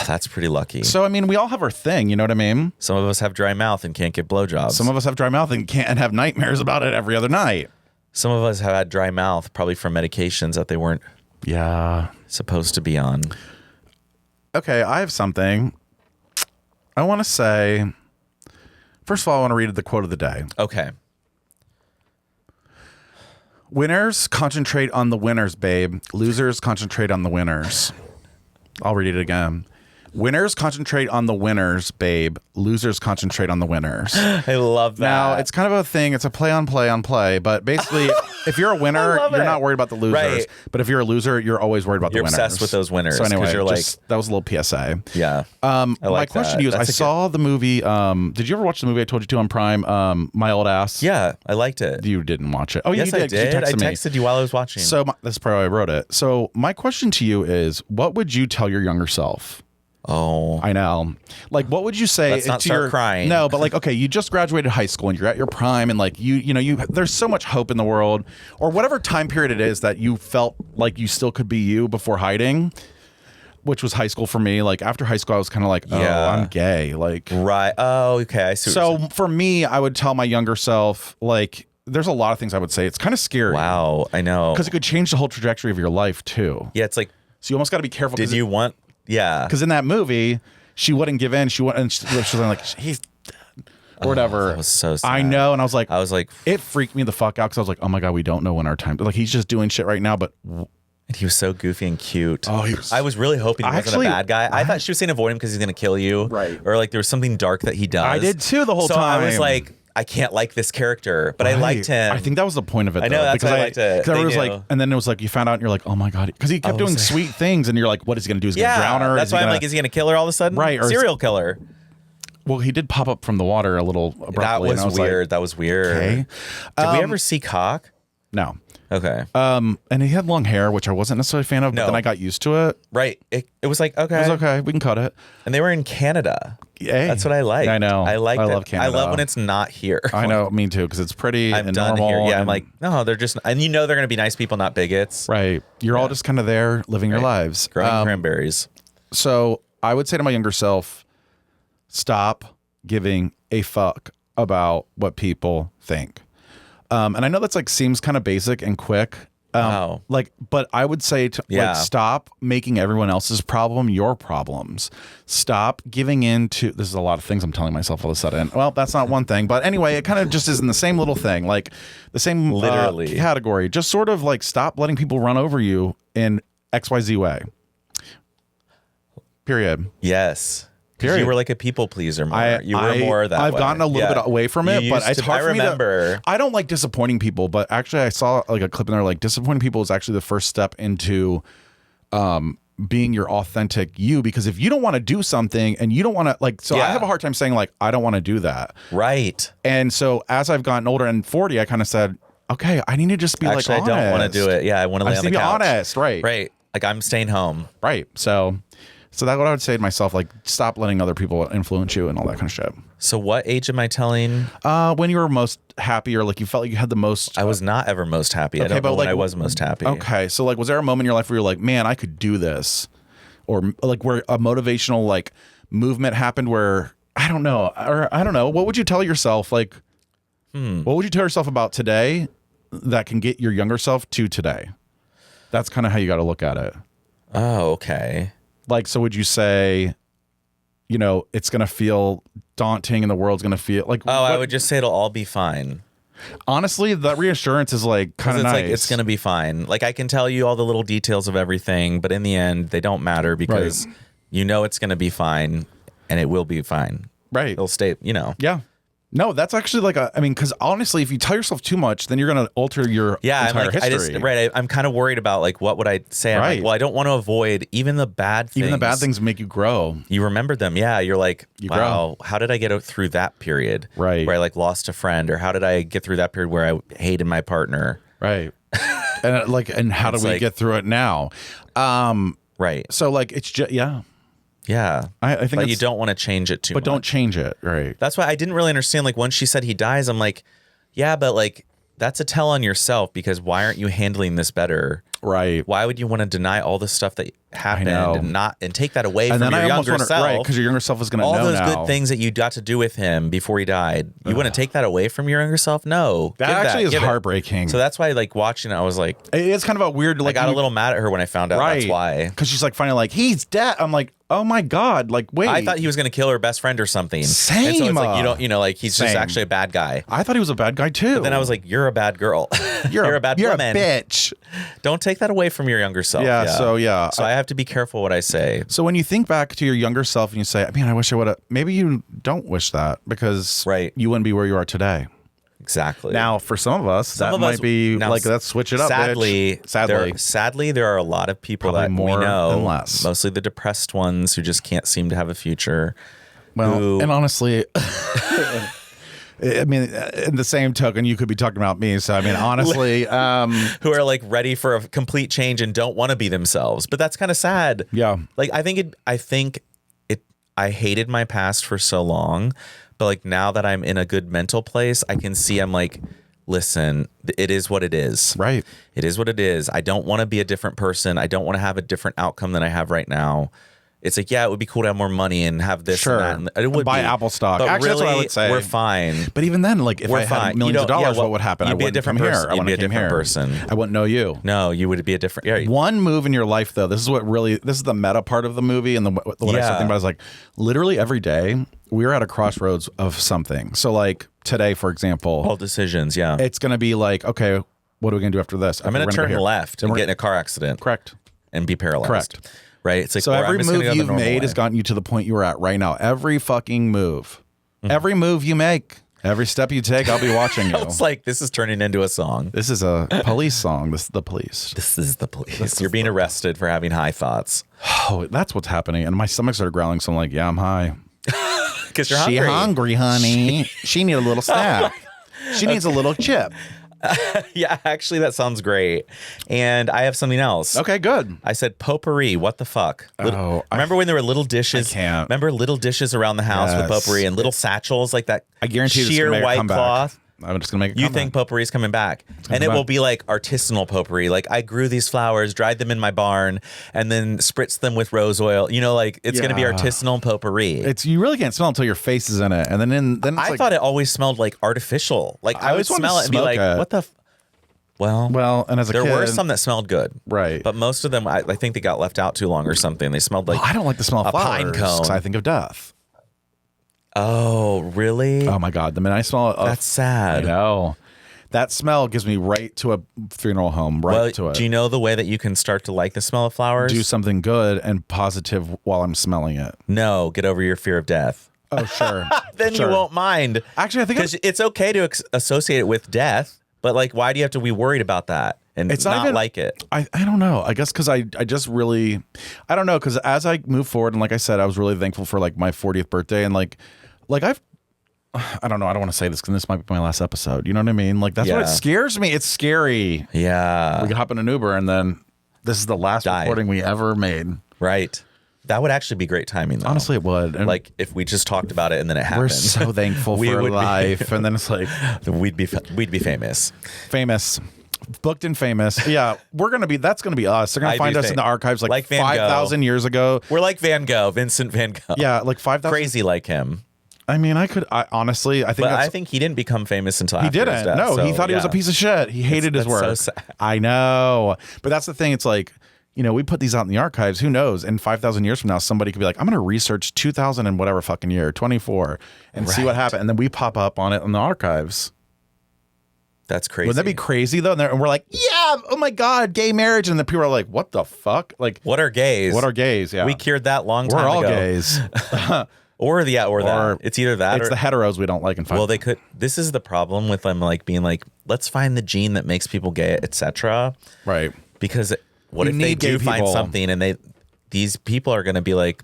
That's pretty lucky. So I mean, we all have our thing. You know what I mean? Some of us have dry mouth and can't get blowjobs. Some of us have dry mouth and have nightmares about it every other night. Some of us have had dry mouth, probably from medications that they weren't supposed to be on. Okay, I have something. I want to say, first of all, I want to read the quote of the day. Okay. Winners concentrate on the winners, babe. Losers concentrate on the winners. I'll read it again. Winners concentrate on the winners, babe. Losers concentrate on the winners. I love that. Now, it's kind of a thing. It's a play on play. But basically, if you're a winner, you're not worried about the losers. Right. But if you're a loser, you're always worried about the winners. You're obsessed with those winners. So anyway, you're like, that was a little PSA. Yeah. My question to you is, I saw the movie. Did you ever watch the movie I told you to on Prime, My Old Ass? Yeah, I liked it. You didn't watch it. Oh, yes, you did. I did. You I texted you while I was watching. So that's probably why I wrote it. So my question to you is, what would you tell your younger self? Oh, I know. Like, what would you say? Let's not start crying. No, but like, okay, you just graduated high school and you're at your prime, and like there's so much hope in the world, or whatever time period it is that you felt like you still could be you before hiding, which was high school for me. Like after high school, I was kind of like, oh, I'm gay. Like, right. Oh, okay. I see. So for me, I would tell my younger self, like, there's a lot of things I would say. It's kind of scary. Wow, I know. Because it could change the whole trajectory of your life too. Yeah, it's like, so you almost got to be careful. Did you want? Yeah, because in that movie, she wouldn't give in. She was like, he's dead, or whatever. That was so sad. I know, and I was like, it freaked me the fuck out, because I was like, oh my god, we don't know when our time. Like, he's just doing shit right now, but. And he was so goofy and cute. Oh, I was really hoping he wasn't a bad guy. I thought she was saying avoid him because he's going to kill you. Right. Or like there was something dark that he does. I did too the whole time. So I was like, I can't like this character, but I liked him. I think that was the point of it. I know, that's why I liked it. Because was like, and then it was like, you found out and you're like, oh my god, because he kept doing sweet things, and you're like, what is he going to do? Is he going to drown her? That's why I'm like, is he going to kill her all of a sudden? Right. Serial killer. Well, he did pop up from the water a little abruptly. That was weird. That was weird. Okay. Did we ever see cock? No. Okay. And he had long hair, which I wasn't necessarily a fan of, but then I got used to it. Right. It was like, okay. It was okay. We can cut it. And they were in Canada. Yay. That's what I like. I know. I love Canada. I love when it's not here. I know, me too, because it's pretty and normal. Here. Yeah, I'm like, no, they're just, and you know they're going to be nice people, not bigots. Right. You're all just kind of there living your lives. Growing cranberries. So I would say to my younger self, stop giving a fuck about what people think. And I know that's like seems kind of basic and quick. Wow. Like, but I would say to like, stop making everyone else's problem your problems. Stop giving in to, this is a lot of things I'm telling myself all of a sudden. Well, that's not one thing, but anyway, it kind of just is in the same little thing, like the same literally category. Just sort of like stop letting people run over you in XYZ way. Period. Yes. Period. You were like a people pleaser more. You were more that I've way. gotten a little bit away from it, but it's hard for me to. I don't like disappointing people, but actually I saw like a clip in there like disappointing people is actually the first step into being your authentic you, because if you don't want to do something and you don't want to like, so I have a hard time saying like, I don't want to do that. Right. And so as I've gotten older and 40, I kind of said, okay, I need to just be actually, like honest. I don't want to do it. Yeah, I want to lay on the couch. Be honest, right. Right. Like I'm staying home. Right. So So that's what I would say to myself, like, stop letting other people influence you and all that kind of shit. So what age am I telling? When you were most happy, or like you felt like you had the most. I was not ever most happy. I don't know when I was most happy. Okay, so like, was there a moment in your life where you're like, man, I could do this, or like where a motivational like movement happened where I don't know, what would you tell yourself like? What would you tell yourself about today that can get your younger self to today? That's kind of how you got to look at it. Oh, okay. Like, so would you say, you know, it's going to feel daunting and the world's going to feel like... I would just say it'll all be fine. Honestly, that reassurance is like kind of nice. Like, it's going to be fine. Like, I can tell you all the little details of everything, but in the end, they don't matter because you know it's going to be fine and it will be fine. Right. It'll stay, you know. Yeah. No, that's actually like because honestly, if you tell yourself too much, then you're going to alter your entire history. I'm kind of worried about like, what would I say? I'm like, well, I don't want to avoid even the bad things. Even the bad things make you grow. You remember them. Yeah. You're like, wow, how did I get through that period? Right. Where I like lost a friend, or how did I get through that period where I hated my partner? Right. and how do we get through it now? Right. So like, it's just, yeah. Yeah. I think but you don't want to change it too much. But don't change it. Right. That's why I didn't really understand. Like when she said he dies, I'm like, yeah, but like that's a tell on yourself, because why aren't you handling this better? Right. Why would you want to deny all the stuff that happened and take that away from your younger self? Right, because your younger self is going to know all those now. good things that you got to do with him before he died. You want to take that away from your younger self? No. That actually is heartbreaking. So that's why, like, watching it, I was like, it's kind of a weird. Like, I got a little mad at her when I found out. That's why. Because she's like finally like, he's dead. I'm like, oh my god, like wait. I thought he was going to kill her best friend or something. Same. And so it's like, like he's just actually a bad guy. I thought he was a bad guy too. But then I was like, you're a bad girl. You're a bad woman. You're a bitch. Don't take that away from your younger self. Yeah. So I have to be careful what I say. So when you think back to your younger self and you say, man, I wish I would have. Maybe you don't wish that because you wouldn't be where you are today. Exactly. Now, for some of us, might be like, let's switch it up. Sadly, bitch. Sadly, there are a lot of people probably that we know, than less. Mostly the depressed ones who just can't seem to have a future. Well, and honestly, I mean, in the same token, you could be talking about me. So, I mean, honestly, who are like ready for a complete change and don't want to be themselves. But that's kind of sad. Yeah. Like, I hated my past for so long. But like now that I'm in a good mental place, I can see I'm like, listen, it is what it is. Right. It is what it is. I don't want to be a different person. I don't want to have a different outcome than I have right now. It's like, yeah, it would be cool to have more money and have this and that. And it would buy Apple stock. But actually, really, that's what I would say. We're fine. But even then, like if I had millions of dollars, what would happen? I You'd be a different person. You'd be a different person. I wouldn't know you. No, you would be a different. Yeah. One move in your life, though. This is the meta part of the movie, and what I started thinking about is like literally every day we're at a crossroads of something. So like today, for example, all decisions. Yeah, it's going to be like, okay, what are we going to do after this? I'm going to turn left and get in a car accident. Correct. And be paralyzed. Correct. Right. It's like, so every move you've made has gotten you to the point you're at right now. Every fucking move, every move you make, every step you take, I'll be watching you. It's like this is turning into a song. This is a police song. This is the police. This is the police. You're being arrested for having high thoughts. Oh, that's what's happening. And my stomach started growling. So I'm like, yeah, I'm high. Because you're hungry. She hungry, honey. She needs a little snack. She needs a little chip. Yeah, actually, that sounds great. And I have something else. Okay, good. I said potpourri. What the fuck? Remember when there were little dishes? I can't. Remember little dishes around the house with potpourri and little satchels like that? I guarantee sheer white cloth. I'm just gonna make it. You think potpourri is coming back, and it will be like artisanal potpourri. Like I grew these flowers, dried them in my barn, and then spritzed them with rose oil. You know, like it's gonna be artisanal potpourri. You really can't smell until your face is in it, and then it's I thought it always smelled like artificial. Like I would smell it and be like, "What the." Well, and as a kid, there were some that smelled good, right? But most of them, I think they got left out too long or something. They smelled like I don't like the smell of flowers, pine cone. I think of death. Oh, really? Oh my god! The minute I smell it, that's sad. I know. That smell gives me right to a funeral home, to it. Do you know the way that you can start to like the smell of flowers? Do something good and positive while I'm smelling it. No, get over your fear of death. Oh, sure. Then you won't mind. Actually, I think because it's okay to associate it with death, but like, why do you have to be worried about that and it's not like it? I don't know. I guess because I just really, I don't know. Because as I move forward, and like I said, I was really thankful for like my 40th birthday, and like I don't know. I don't want to say this because this might be my last episode. You know what I mean? Like that's what it scares me. It's scary. Yeah. We could hop in an Uber and then this is the last recording we ever made. Right. That would actually be great timing, though. Honestly, it would. And like if we just talked about it and then it happened. we're so thankful for life. And then it's like we'd be famous. Famous. Booked and famous. Yeah, that's gonna be us. They're gonna find us in the archives like 5,000 years ago. We're like Van Gogh, Vincent Van Gogh. Yeah, like 5,000. Crazy like him. I mean, honestly, I think he didn't become famous until he after didn't. his death, No, so, he thought he was a piece of shit. He hated his work. So sad. I know, but that's the thing. It's like, we put these out in the archives. Who knows? In 5,000 years from now, somebody could be like, I'm going to research 2000 and whatever fucking year, 24, and see what happened. And then we pop up on it in the archives. That's crazy. Wouldn't that be crazy though? And we're like, yeah, oh my God, gay marriage. And the people are like, what the fuck? Like, what are gays? What are gays? Yeah. We cured that long time ago. We're all ago. gays. or that. It's either that it's or the heteros we don't like in five. Well, this is the problem with them like being like, let's find the gene that makes people gay, etc. Right. Because what if they do find something and these people are going to be like,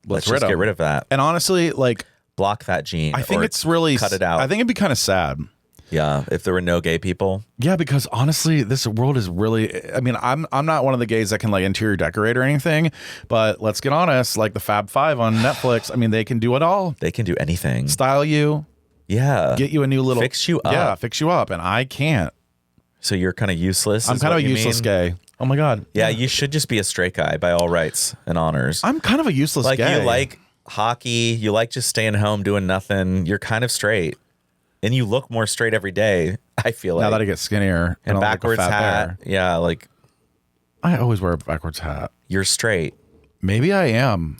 let's just get rid of that. And honestly, like, block that gene. I think it's really cut it out. I think it'd be kind of sad. Yeah, if there were no gay people. Yeah, because honestly, this world is really. I mean, I'm not one of the gays that can like interior decorate or anything, but let's get honest. Like the Fab Five on Netflix, I mean, they can do it all. They can do anything. Style you. Yeah. Get you a new little. Fix you up. Yeah, fix you up, and I can't. So you're kind of useless. I'm kind of a useless gay. Oh my God. Yeah, you should just be a straight guy by all rights and honors. I'm kind of a useless gay. You like hockey. You like just staying home doing nothing. You're kind of straight. And you look more straight every day, I feel like. Now that I get skinnier. And backwards hat. Yeah, like. I always wear a backwards hat. You're straight. Maybe I am.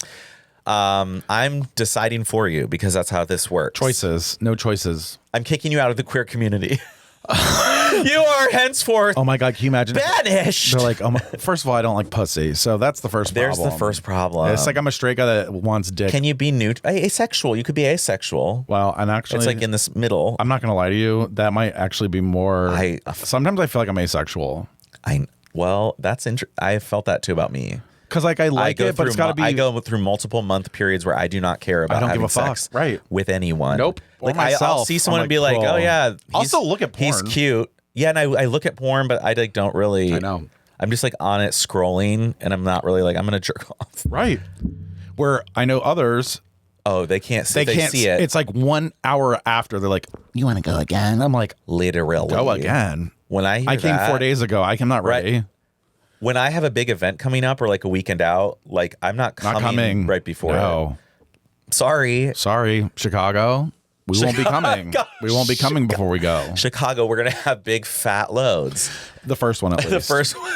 I'm deciding for you because that's how this works. Choices. No choices. I'm kicking you out of the queer community. You are henceforth. Oh my God, can you imagine? Banished. They're like, first of all, I don't like pussy. So that's the first problem. There's the first problem. It's like I'm a straight guy that wants dick. Can you be asexual? You could be asexual. Well, and actually, it's like in this middle. I'm not going to lie to you. That might actually be more. Sometimes I feel like I'm asexual. That's interesting. I felt that too about me. Because like I like it, but it's got to be. I go through multiple month periods where I do not care about having sex with anyone. Nope. Like I'll see someone and be like, oh yeah. I'll still look at porn. He's cute. Yeah, and I look at porn, but I like don't really. I know. I'm just like on it scrolling, and I'm not really like I'm gonna jerk off. Right. Where I know others. Oh, they can't. They can't see it. It's like 1 hour after they're like, "You want to go again?" I'm like, literally, go again. When I came 4 days ago. I'm not ready. Right. When I have a big event coming up or like a weekend out, like I'm not coming right before. No. It. Sorry, Chicago. We won't be coming. We won't be coming before we go. Chicago, we're going to have big fat loads. The first one at least. The first one.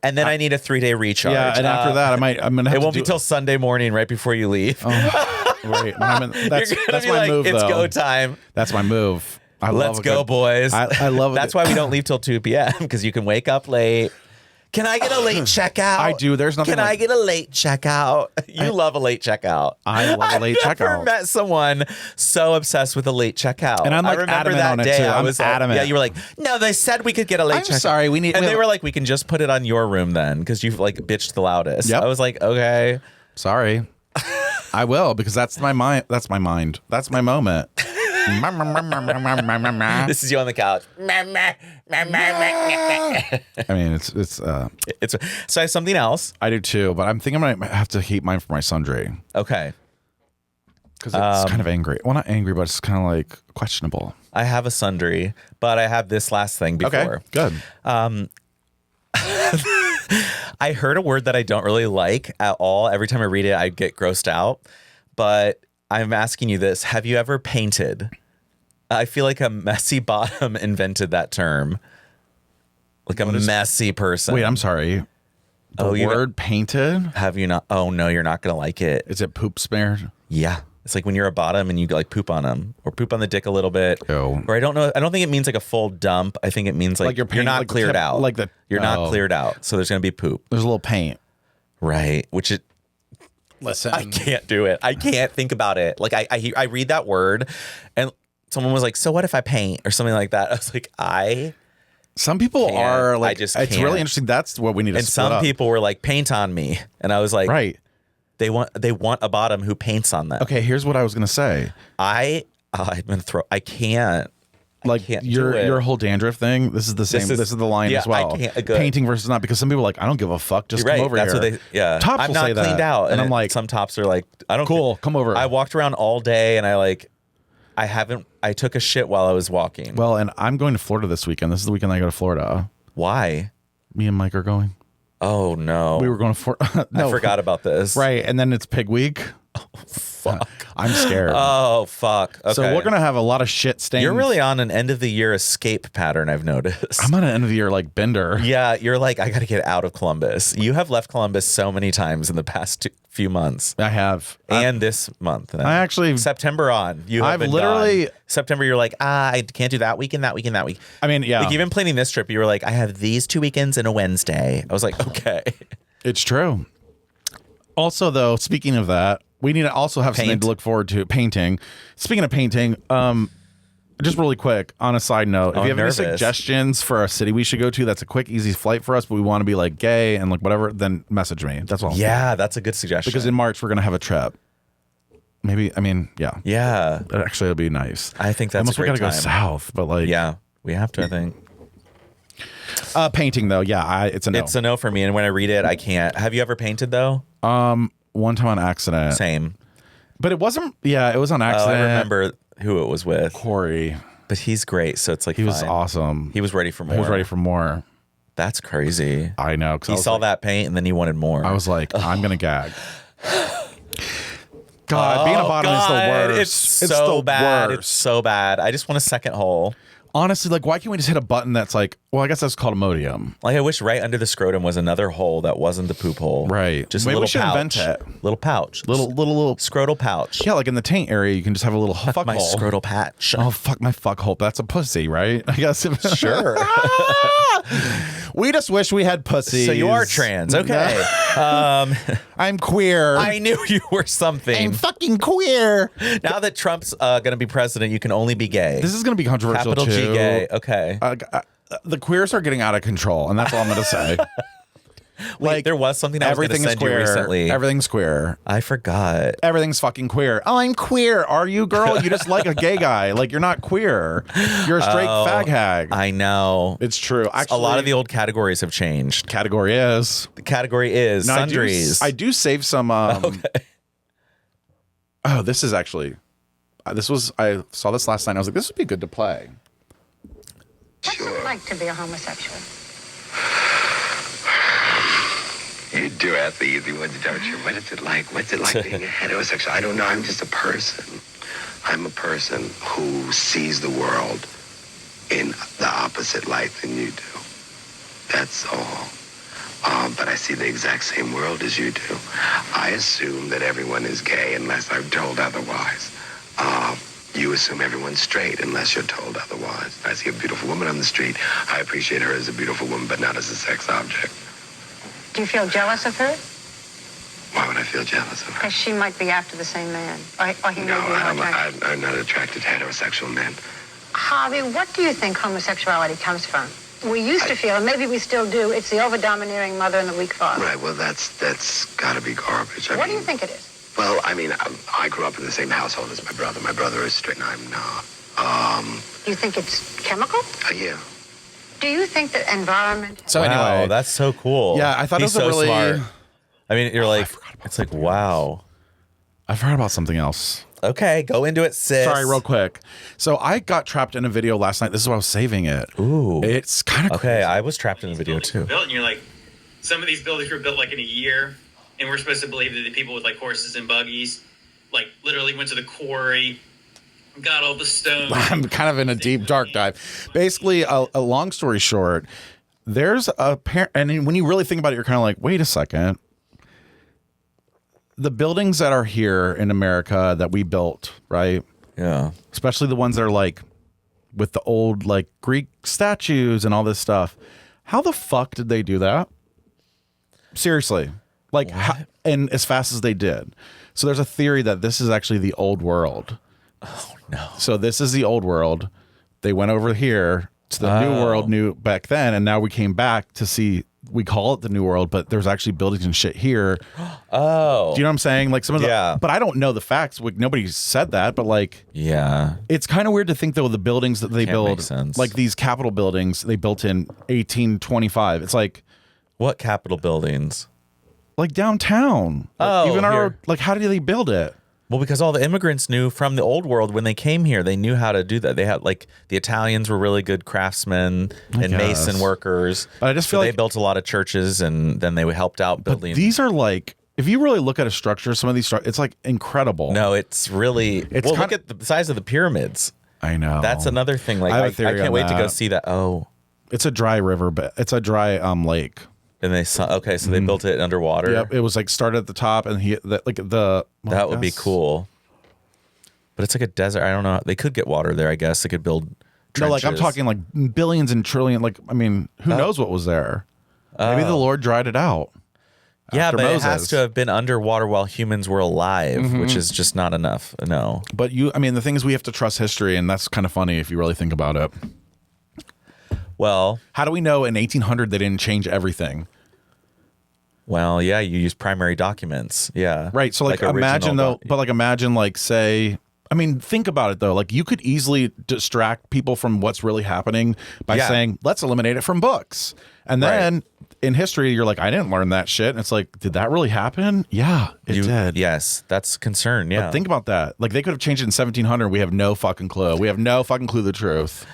And then I need a 3-day recharge. Yeah, and after that, I'm going to have It won't be till Sunday morning right before you leave. Oh, right. That's my like, move, it's though. Go time. That's my move. Let's go, boys. I love it. That's why we don't leave till 2 p.m. because you can wake up late. Can I get a late checkout? I do. There's nothing. Can I get a late checkout? You love a late checkout. I love a late checkout. I've never met someone so obsessed with a late checkout. And I'm like I remember adamant that on it day. too. I was adamant. Yeah, you were like, no, they said we could get a late checkout. Sorry, we need. And they were like, we can just put it on your room then because you've like bitched the loudest. Yep. I was like, okay. Sorry. I will because that's my mind. That's my mind. That's my moment. This is you on the couch. I mean, it's so I have something else. I do too, but I'm thinking I might have to keep mine for my sundry. Okay. Because it's kind of angry. Well, not angry, but it's kind of like questionable. I have a sundry, but I have this last thing before. Okay, good. I heard a word that I don't really like at all. Every time I read it, I get grossed out. But I'm asking you this. Have you ever painted? I feel like a messy bottom invented that term. Like a messy person. Wait, I'm sorry. The word painted? Have you not? Oh, no, you're not going to like it. Is it poop smeared? Yeah. It's like when you're a bottom and you like poop on them or poop on the dick a little bit. Ew. Or I don't know. I don't think it means like a full dump. I think it means like you're not cleared out. You're not cleared out. So there's going to be poop. There's a little paint. Right. Listen. I can't do it. I can't think about it. Like I read that word and someone was like, so what if I paint or something like that? I was like, Some people are like, it's really interesting. That's what we need to And some people were like, paint on me. And I was like, right. They want a bottom who paints on them. Okay, here's what I was going to say. I'm going to I can't. Like your whole dandruff thing. This is the same. This is the line as well. Painting versus not, because some people are like, I don't give a fuck. Just come over That's here. What they, Tops I'm will not say cleaned that. out, and I'm like, some tops are like, I don't. Cool, come over. I walked around all day, and I took a shit while I was walking. Well, and I'm going to Florida this weekend. This is the weekend I go to Florida. Why? Me and Mike are going. Oh no, we were going to I forgot about this. Right, and then it's Pig Week. Oh, fuck. I'm scared. Oh, fuck. Okay. So we're going to have a lot of shit stains. You're really on an end of the year escape pattern, I've noticed. I'm on an end of the year like bender. Yeah, you're like, I got to get out of Columbus. You have left Columbus so many times in the past few months. I have. And this month. I actually. September on. I've literally. Gone. September, you're like, I can't do that weekend, that weekend, that week. I mean, yeah. Like even planning this trip, you were like, I have these 2 weekends and a Wednesday. I was like, okay. It's true. Also, though, speaking of that, we need to also have something to look forward to. Painting. Speaking of painting, just really quick, on a side note, if you have any suggestions for a city we should go to that's a quick, easy flight for us, but we want to be like gay and like whatever, then message me. That's all. Yeah, that's a good suggestion. Because in March, we're going to have a trip. Maybe, I mean, yeah. Yeah. Actually, it'll be nice. I think that's a great time. We got to go south, but like. Yeah, we have to, I think. Painting, though, yeah, it's a no. It's a no for me, and when I read it, I can't. Have you ever painted, though? One time on accident. Same. But it wasn't, it was on accident. I remember who it was with. Corey. But he's great, so it's like he was awesome. He was ready for more. That's crazy. I know. He saw that paint, and then he wanted more. I was like, I'm going to gag. God, being a bottom is the worst. It's so bad. Worst. It's so bad. I just want a second hole. Honestly, like, why can't we just hit a button that's like, well, I guess that's called a modium. Like, I wish right under the scrotum was another hole that wasn't the poop hole. Right. Just maybe a little pouch. Invent it. Little pouch. Little scrotal pouch. Yeah, like in the taint area, you can just have a little fuck hole. My scrotal patch. Oh, fuck my fuck hole. That's a pussy, right? I guess. Sure. We just wish we had pussies. So you are trans. Okay. I'm queer. I knew you were something. I'm fucking queer. Now that Trump's going to be president, you can only be gay. This is going to be controversial Capital too. G gay. Okay. The queers are getting out of control, and that's all I'm going to say. Like, there was something I was going to send you recently. Everything's queer. I forgot. Everything's fucking queer. Oh, I'm queer. Are you, girl? You just like a gay guy. Like, you're not queer. You're a straight fag hag. I know. It's true. Actually, a lot of the old categories have changed. The category is sundries. I do save some. Okay. Oh, this is actually. I saw this last night. I was like, this would be good to play. What's it like to be a homosexual? You do ask the easy ones, don't you? What is it like? What's it like being a heterosexual? I don't know. I'm just a person. I'm a person who sees the world in the opposite light than you do. That's all. But I see the exact same world as you do. I assume that everyone is gay unless I'm told otherwise. You assume everyone's straight unless you're told otherwise. I see a beautiful woman on the street. I appreciate her as a beautiful woman, but not as a sex object. Do you feel jealous of her? Why would I feel jealous of her? Because she might be after the same man. Or he may be more attractive. I'm not attracted to heterosexual men. Harvey, what do you think homosexuality comes from? We used to feel, and maybe we still do, it's the over-domineering mother and the weak father. Right, well, that's got to be garbage. What do you think it is? Well, I mean, I grew up in the same household as my brother. My brother is straight and I'm not. You think it's chemical? Yeah. Do you think that environment... So anyway, that's so cool. Yeah, I thought He's it was so a really... smart. I mean, you're like, it's like, wow. I forgot about something else. Okay, go into it, sis. Sorry, real quick. So I got trapped in a video last night. This is why I was saving it. Ooh. It's kind of okay. I was trapped in a video too. Built, and you're like, some of these buildings were built like in a year, and we're supposed to believe that the people with like horses and buggies, like literally went to the quarry, got all the stones. I'm kind of in a deep, dark dive. Basically, a long story short, there's a parent, and when you really think about it, you're kind of like, wait a second. The buildings that are here in America that we built, right? Yeah. Especially the ones that are like with the old like Greek statues and all this stuff. How the fuck did they do that? Seriously. Like, and as fast as they did. So there's a theory that this is actually the old world. Oh, no. So this is the old world. They went over here to the new world, new back then, and now we came back to see we call it the New World, but there's actually buildings and shit here. Oh. Do you know what I'm saying? Like some of the, Yeah. but I don't know the facts. Nobody said that, but like, Yeah. it's kind of weird to think though the buildings that they Can't build, make sense. like these Capitol buildings, they built in 1825. It's like Capitol buildings? like downtown. Oh, even our here. like, how did they build it? Well, because all the immigrants knew from the old world when they came here, they knew how to do that. They had like the Italians were really good craftsmen and guess. mason workers. But I just feel they like- built a lot of churches, and then they helped out building. These are like, if you really look at a structure, some of these it's like incredible. No, it's really. It's well, kind look at the size of the pyramids. I know. That's another thing. Like I have a I theory can't on wait to go that. see that. Oh, It's a dry river, but it's a dry lake. and they saw. Okay, so they built it underwater. Yep, it was like started at the top, and That would be cool. But it's like a desert. I don't know. They could get water there. I guess they could build. No, like I'm trenches. talking like billions and trillion. Like I mean, who knows what was there? Maybe the Lord dried it out. Yeah, after but Moses. it has to have been underwater while humans were alive, which is just not enough. No. But I mean, the thing is, we have to trust history, and that's kind of funny if you really think about it. Well, How do we know in 1800 they didn't change everything? yeah, you use primary documents. Yeah. Right. So like original imagine though, doc- but like imagine like say, I mean, think about it though. Like you could easily distract people from what's really happening by Yeah. saying, let's eliminate it from books. And then in history, you're like, I didn't learn that shit. And it's like, did that really happen? Yeah, it did. Yes, that's concern. Yeah. But think about that. Like they could have changed it in 1700. We have no fucking clue. We have no fucking clue the truth.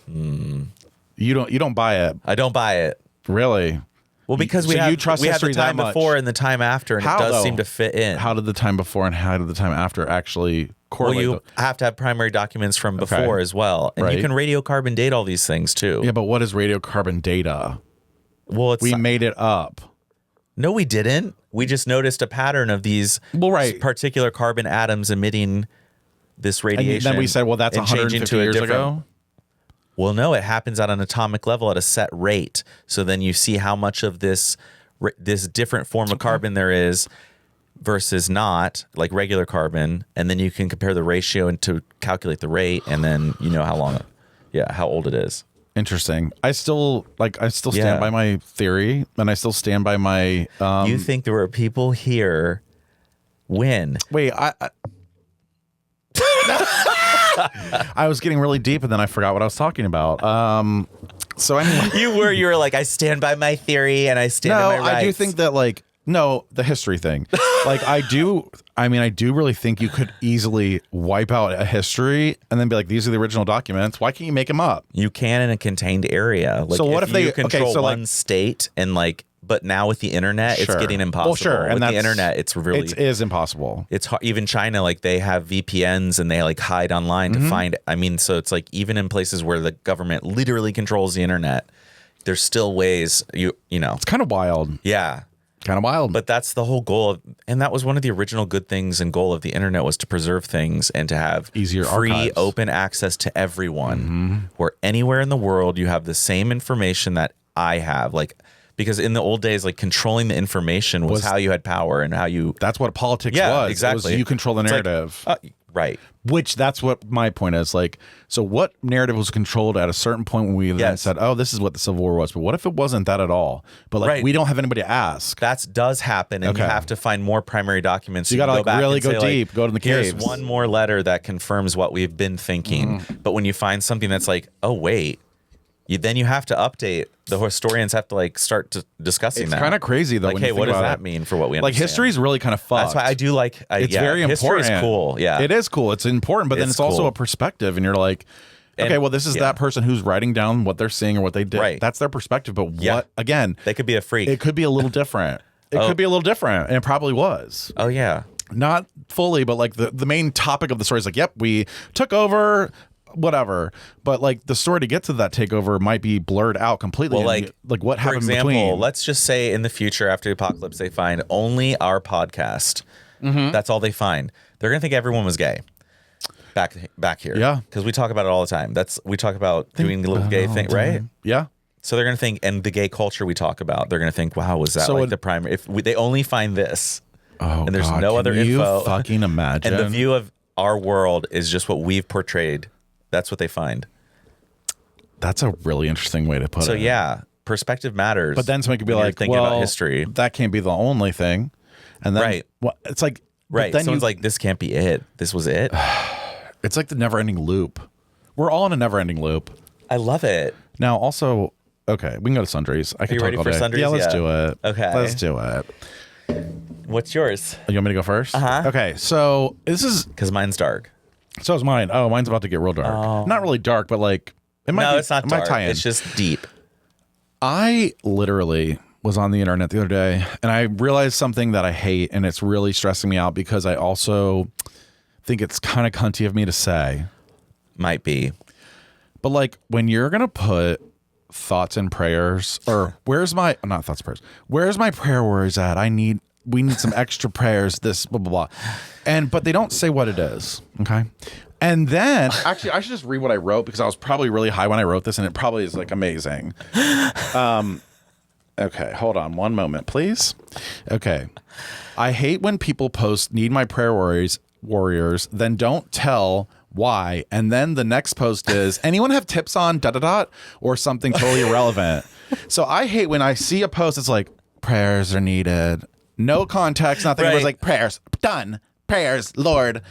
You don't buy it. I don't buy it. Really? Well, because So we have you trust we have the history that time much? before and the time after, and How, it does though? seem to fit in. How did the time before and how did the time after actually Well, correlate? you have to have primary documents from before as well, and Right. you can radiocarbon date all these things too. Yeah, but what is radiocarbon data? Well, it's We made it up. no, we didn't. We just noticed a pattern of these Well, right. particular carbon atoms emitting this And radiation. then we said, well, that's and changing 150 to a years different- ago. Well, no, it happens at an atomic level at a set rate. So then you see how much of this different form of carbon there is versus not, like regular carbon, and then you can compare the ratio and to calculate the rate, and then you know how old it is. Interesting. I still stand Yeah. by my theory, and I still stand by my. You think there were people here when? Wait, I was getting really deep, and then I forgot what I was talking about. So anyway, You were like, I stand by my theory and I stand no, by my rights. I do think that the history thing. I do really think you could easily wipe out a history and then be like, these are the original documents. Why can't you make them up? you can in a contained area. Like, So what if they- you okay, control so, one state and but now with the internet, it's Sure. getting impossible. Well, sure, and with the that's- internet, it's really It is impossible. it's hard. Even China, like they have VPNs and they like hide online Mm-hmm. to find. I mean, so it's like even in places where the government literally controls the internet, there's still ways you know. It's kind of wild. Yeah. Kind of wild. But that's the whole goal of, and that was one of the original good things and goal of the internet was to preserve things and to have Easier free, archives. open access to everyone, where anywhere in the world you have the same information that I have. Like, because in the old days, like controlling the information was how you had power and how you. That's what politics Yeah, was. It was exactly. you control the It's like, narrative. Right. Which that's what my point is. Like, so what narrative was controlled at a certain point when we then Yes. said, oh, this is what the Civil War was. But what if it wasn't that at all? But like, Right. we don't have anybody to ask. That does happen, and you Okay. have to find more primary documents. So you can gotta, go back really and go say, like, deep, go to the Here's caves. one more letter that confirms what we've been thinking. But when you find something that's like, oh wait, then you have to update. The historians have to like start discussing It's that. kind of crazy though. Like, when hey, you think what does about that it. mean for what we Like understand? history is really kind of fucked. That's why I do like. It's very important. History is cool. Yeah, it is cool. It's important, but then It's it's also cool. a perspective, and you're like, okay, And- well, this is yeah. that person who's writing down what they're seeing or what they did. Right. That's their perspective. But Yeah. what again? They could be a freak. It could be a little different. It could be a little different, and it probably was. Oh yeah. Not fully, but like the main topic of the story is like, yep, we took over, whatever. But like the story to get to that takeover might be blurred out completely. Well, and, like what for happened example, between. let's just say in the future after the apocalypse, they find only our podcast. Mm-hmm. That's all they find. They're gonna think everyone was gay. Back here, Yeah. because we talk about it all the time. We talk about doing the little gay thing, right? Yeah. So they're gonna think, and the gay culture we talk about, they're gonna think, wow, was that So like it- the primary? If they only find this, Oh, and there's God, no can other you info, fucking imagine. and the view of our world is just what we've portrayed. That's what they find. That's a really interesting way to put So it. yeah, perspective matters. But then somebody could be when you're like, thinking well, about history. that can't be the only thing. And then Right. It's like, Right. Then Someone's like, this can't be it. This was it. it's like the never-ending loop. We're all in a never-ending loop. I love it. Now, also, okay, we can go to sundries. I can you talk ready all for day. sundries? Yeah, let's Yeah. do it. Okay. Let's do it. What's yours? You want me to go first? Uh-huh. Okay, so this is Because mine's dark. so is mine. Oh, mine's about to get real dark. Not really dark, but like it might. No, be, it's not it might dark. tie in. It's just deep. I literally was on the internet the other day, and I realized something that I hate, and it's really stressing me out because I also think it's kind of cunty of me to say. Might be. But like when you're gonna put thoughts and prayers, or where's my not thoughts and prayers? Where's my prayer warriors at? We need some extra prayers. This blah blah blah, but they don't say what it is. Okay, and then actually I should just read what I wrote because I was probably really high when I wrote this, and it probably is like amazing. Okay, hold on one moment, please. Okay, I hate when people post "need my prayer warriors," then don't tell why, and then the next post is anyone have tips on ... or something totally irrelevant. So I hate when I see a post that's like prayers are needed, no context, nothing. It was like prayers done, prayers, Lord.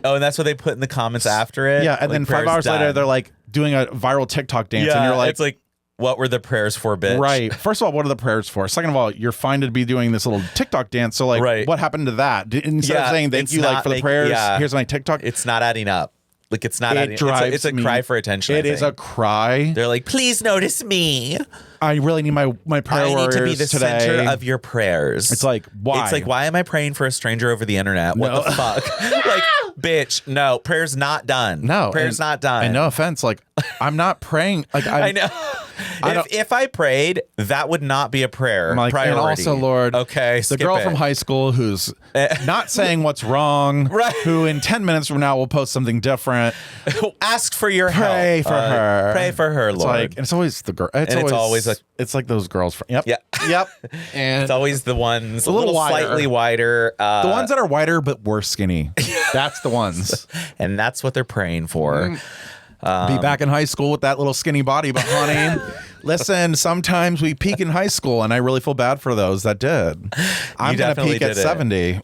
Oh, and that's what they put in the comments after it? Yeah, and Like, then 5 prayers hours later done. they're like doing a viral TikTok dance, and you're like, it's like, what were the prayers for, bitch? right. First of all, what are the prayers for? Second of all, you're fine to be doing this little TikTok dance. So like, Right. what happened to that? Instead of Yeah, saying thank it's you like not for the like- prayers, yeah. here's my TikTok. It's not adding up. Like, it's not It adding drives It's a me- cry for attention. It is a cry. They're like, please notice me. I really need my prayer I need warriors to be the today. center of your prayers. It's like, why? It's like, why am I praying for a stranger over the internet? What No. the fuck? Like, bitch, no, prayer's not done. No, prayer's and- not done. And no offense, like I'm not praying. Like I know. If I prayed, that would not be a prayer. I'm like, priority. and also, Lord, okay, the skip girl it. from high school who's not saying what's wrong, Right. who in 10 minutes from now will post something different. Ask for your Pray help. for her. Pray for her, It's Lord. like, and it's always the girl. It's And it's always always it's like those girls. From, yep. Yeah. Yep. And It's always the ones a little little wider. slightly wider. the ones that are wider but worse skinny. That's the ones. And that's what they're praying for. Be back in high school with that little skinny body, but honey, listen, sometimes we peak in high school, and I really feel bad for those that did. I'm gonna definitely peak at did it. 70.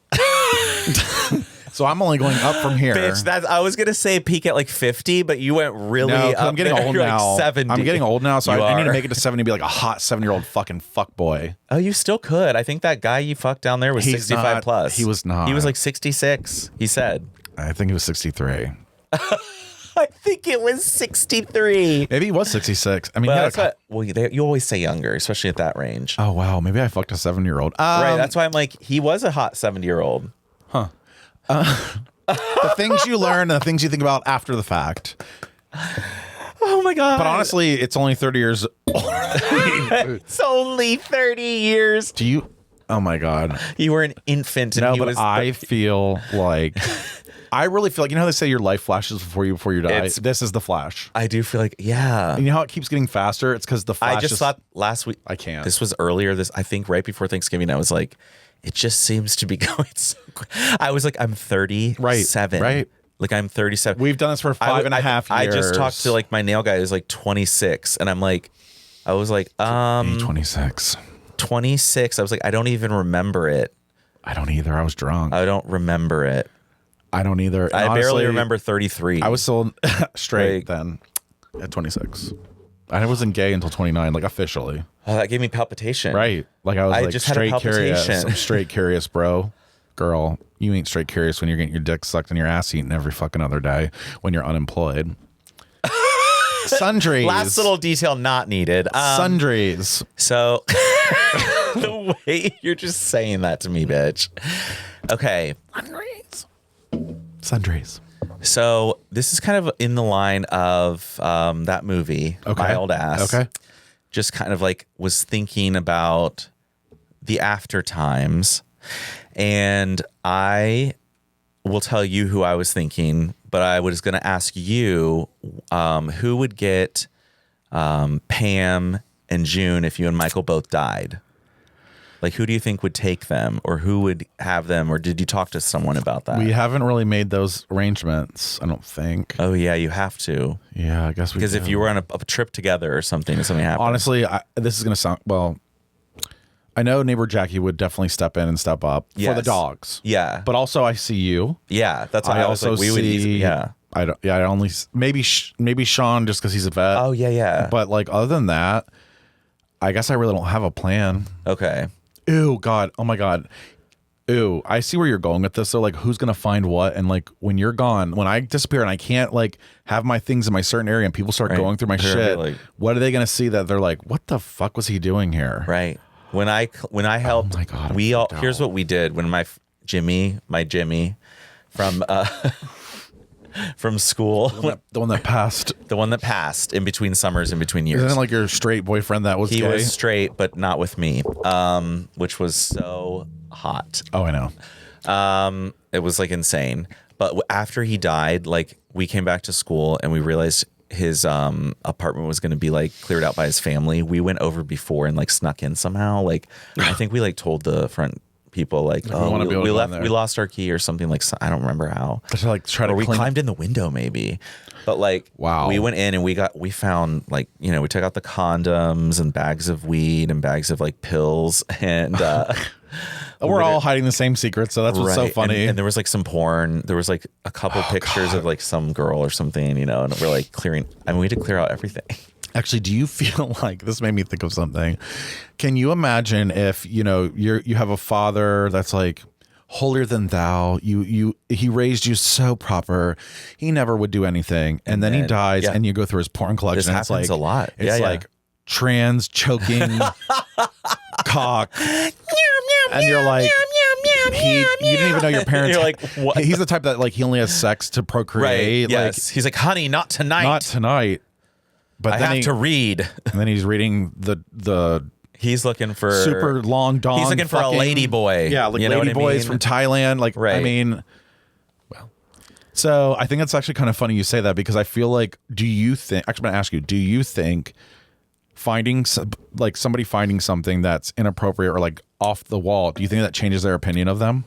So I'm only going up from here. Bitch, I was gonna say peak at like 50, but you went really No, 'cause up I'm getting there. old You're now. Like 70. I'm getting old now, so You I need to are. make it to 70 and be like a hot 7-year-old fucking fuck boy. Oh, you still could. I think that guy you fucked down there was He's 65 not- plus. he was not. He was like 66. He said. I think he was 63. I think it was 63. Maybe he was 66. I mean, Well, he had that's a, what. Well, you always say younger, especially at that range. oh wow, maybe I fucked a 7-year-old. Right. That's why I'm like, he was a hot 70-year-old. The things you learn and the things you think about after the fact. Oh my god. But honestly, it's only 30 years. it's only 30 years. Do you? Oh my god. You were an infant, and No, he but was. I feel like I really feel like, you know how they say your life flashes before you die. It's- This is the flash. I do feel like, yeah. And you know how it keeps getting faster? It's because the flash. I just thought last week. I can't. This was earlier. I think right before Thanksgiving. I was like, it just seems to be going so quick. I was like, I'm 37. Right. Like I'm 37. We've done this for 5.5 I years. just talked to like my nail guy who's like 26, and I'm like, I was like, 26. 26. I was like, I don't even remember it. I don't either. I was drunk. I don't remember it. I don't either. And I barely honestly, remember 33. I was still straight Like- then at 26. I wasn't gay until 29, like officially. Oh, that gave me palpitation. Right. Like I was I like just had a straight curious. palpitation. I'm straight curious, bro. Girl, you ain't straight curious when you're getting your dick sucked and your ass eaten every fucking other day when you're unemployed. Sundries. Last little detail not needed. Sundries. So the way you're just saying that to me, bitch. Okay. Sundries. So this is kind of in the line of that movie, Okay. My Old Ass. Okay. Just kind of like was thinking about the after times. And I will tell you who I was thinking, but I was going to ask you who would get Pam and June if you and Michael both died. Like, who do you think would take them, or who would have them, or did you talk to someone about that? We haven't really made those arrangements, I don't think. Oh yeah, you have to. Yeah, I guess we Because if you were on a trip together or something, and something happened. Honestly, this is going to sound, well, I know neighbor Jackie would definitely step in and step up for the dogs. Yeah. But also I see you. Yeah, that's why I was like, we would easily, yeah. I only, maybe Sean just because he's a vet. Oh, yeah. But like, other than that, I guess I really don't have a plan. Okay. Ew, God. Oh my God. Ew, I see where you're going with this. So like, who's going to find what? And like, when you're gone, when I disappear and I can't like have my things in my certain area and people start going through my shit, like, what are they going to see that they're like, what the fuck was he doing here? Right. When I helped, oh my God, here's what we did when my Jimmy from from school, the one that passed in between summers, in between years. Isn't it like your straight boyfriend that was he gay? was straight, but not with me, which was so hot. Oh, I know. It was like insane. But after he died, like we came back to school and we realized his apartment was going to be like cleared out by his family. We went over before and like snuck in somehow. Like I think we like told the front people like, we lost our key or something, like I don't remember how. To like try to we climbed in the window maybe. But like we went in and we found like, you know, we took out the condoms and bags of weed and bags of like pills and we're all hiding the same secret, so that's what's so funny. And there was like some porn. There was like a couple pictures of like some girl or something, you know, and we're like clearing. I mean, we had to clear out everything. Actually, do you feel like this made me think of something? Can you imagine if, you know, you have a father that's like holier than thou, he raised you so proper, he never would do anything, and then he dies, and you go through his porn collection. This happens like a lot. It's like trans choking cock, and you're like, you didn't even know your parents. You're like, what? He's the type that like he only has sex to procreate. Right. Yes. He's like, honey, not tonight. Not tonight. But I then have to read. And then he's reading the he's looking for super long dong. He's looking for a lady boy. Yeah, like lady boys from Thailand. Like, I mean, well. So I think it's actually kind of funny you say that, because I feel like, do you think? Actually, I'm gonna ask you. Do you think finding somebody finding something that's inappropriate or like off the wall, do you think that changes their opinion of them?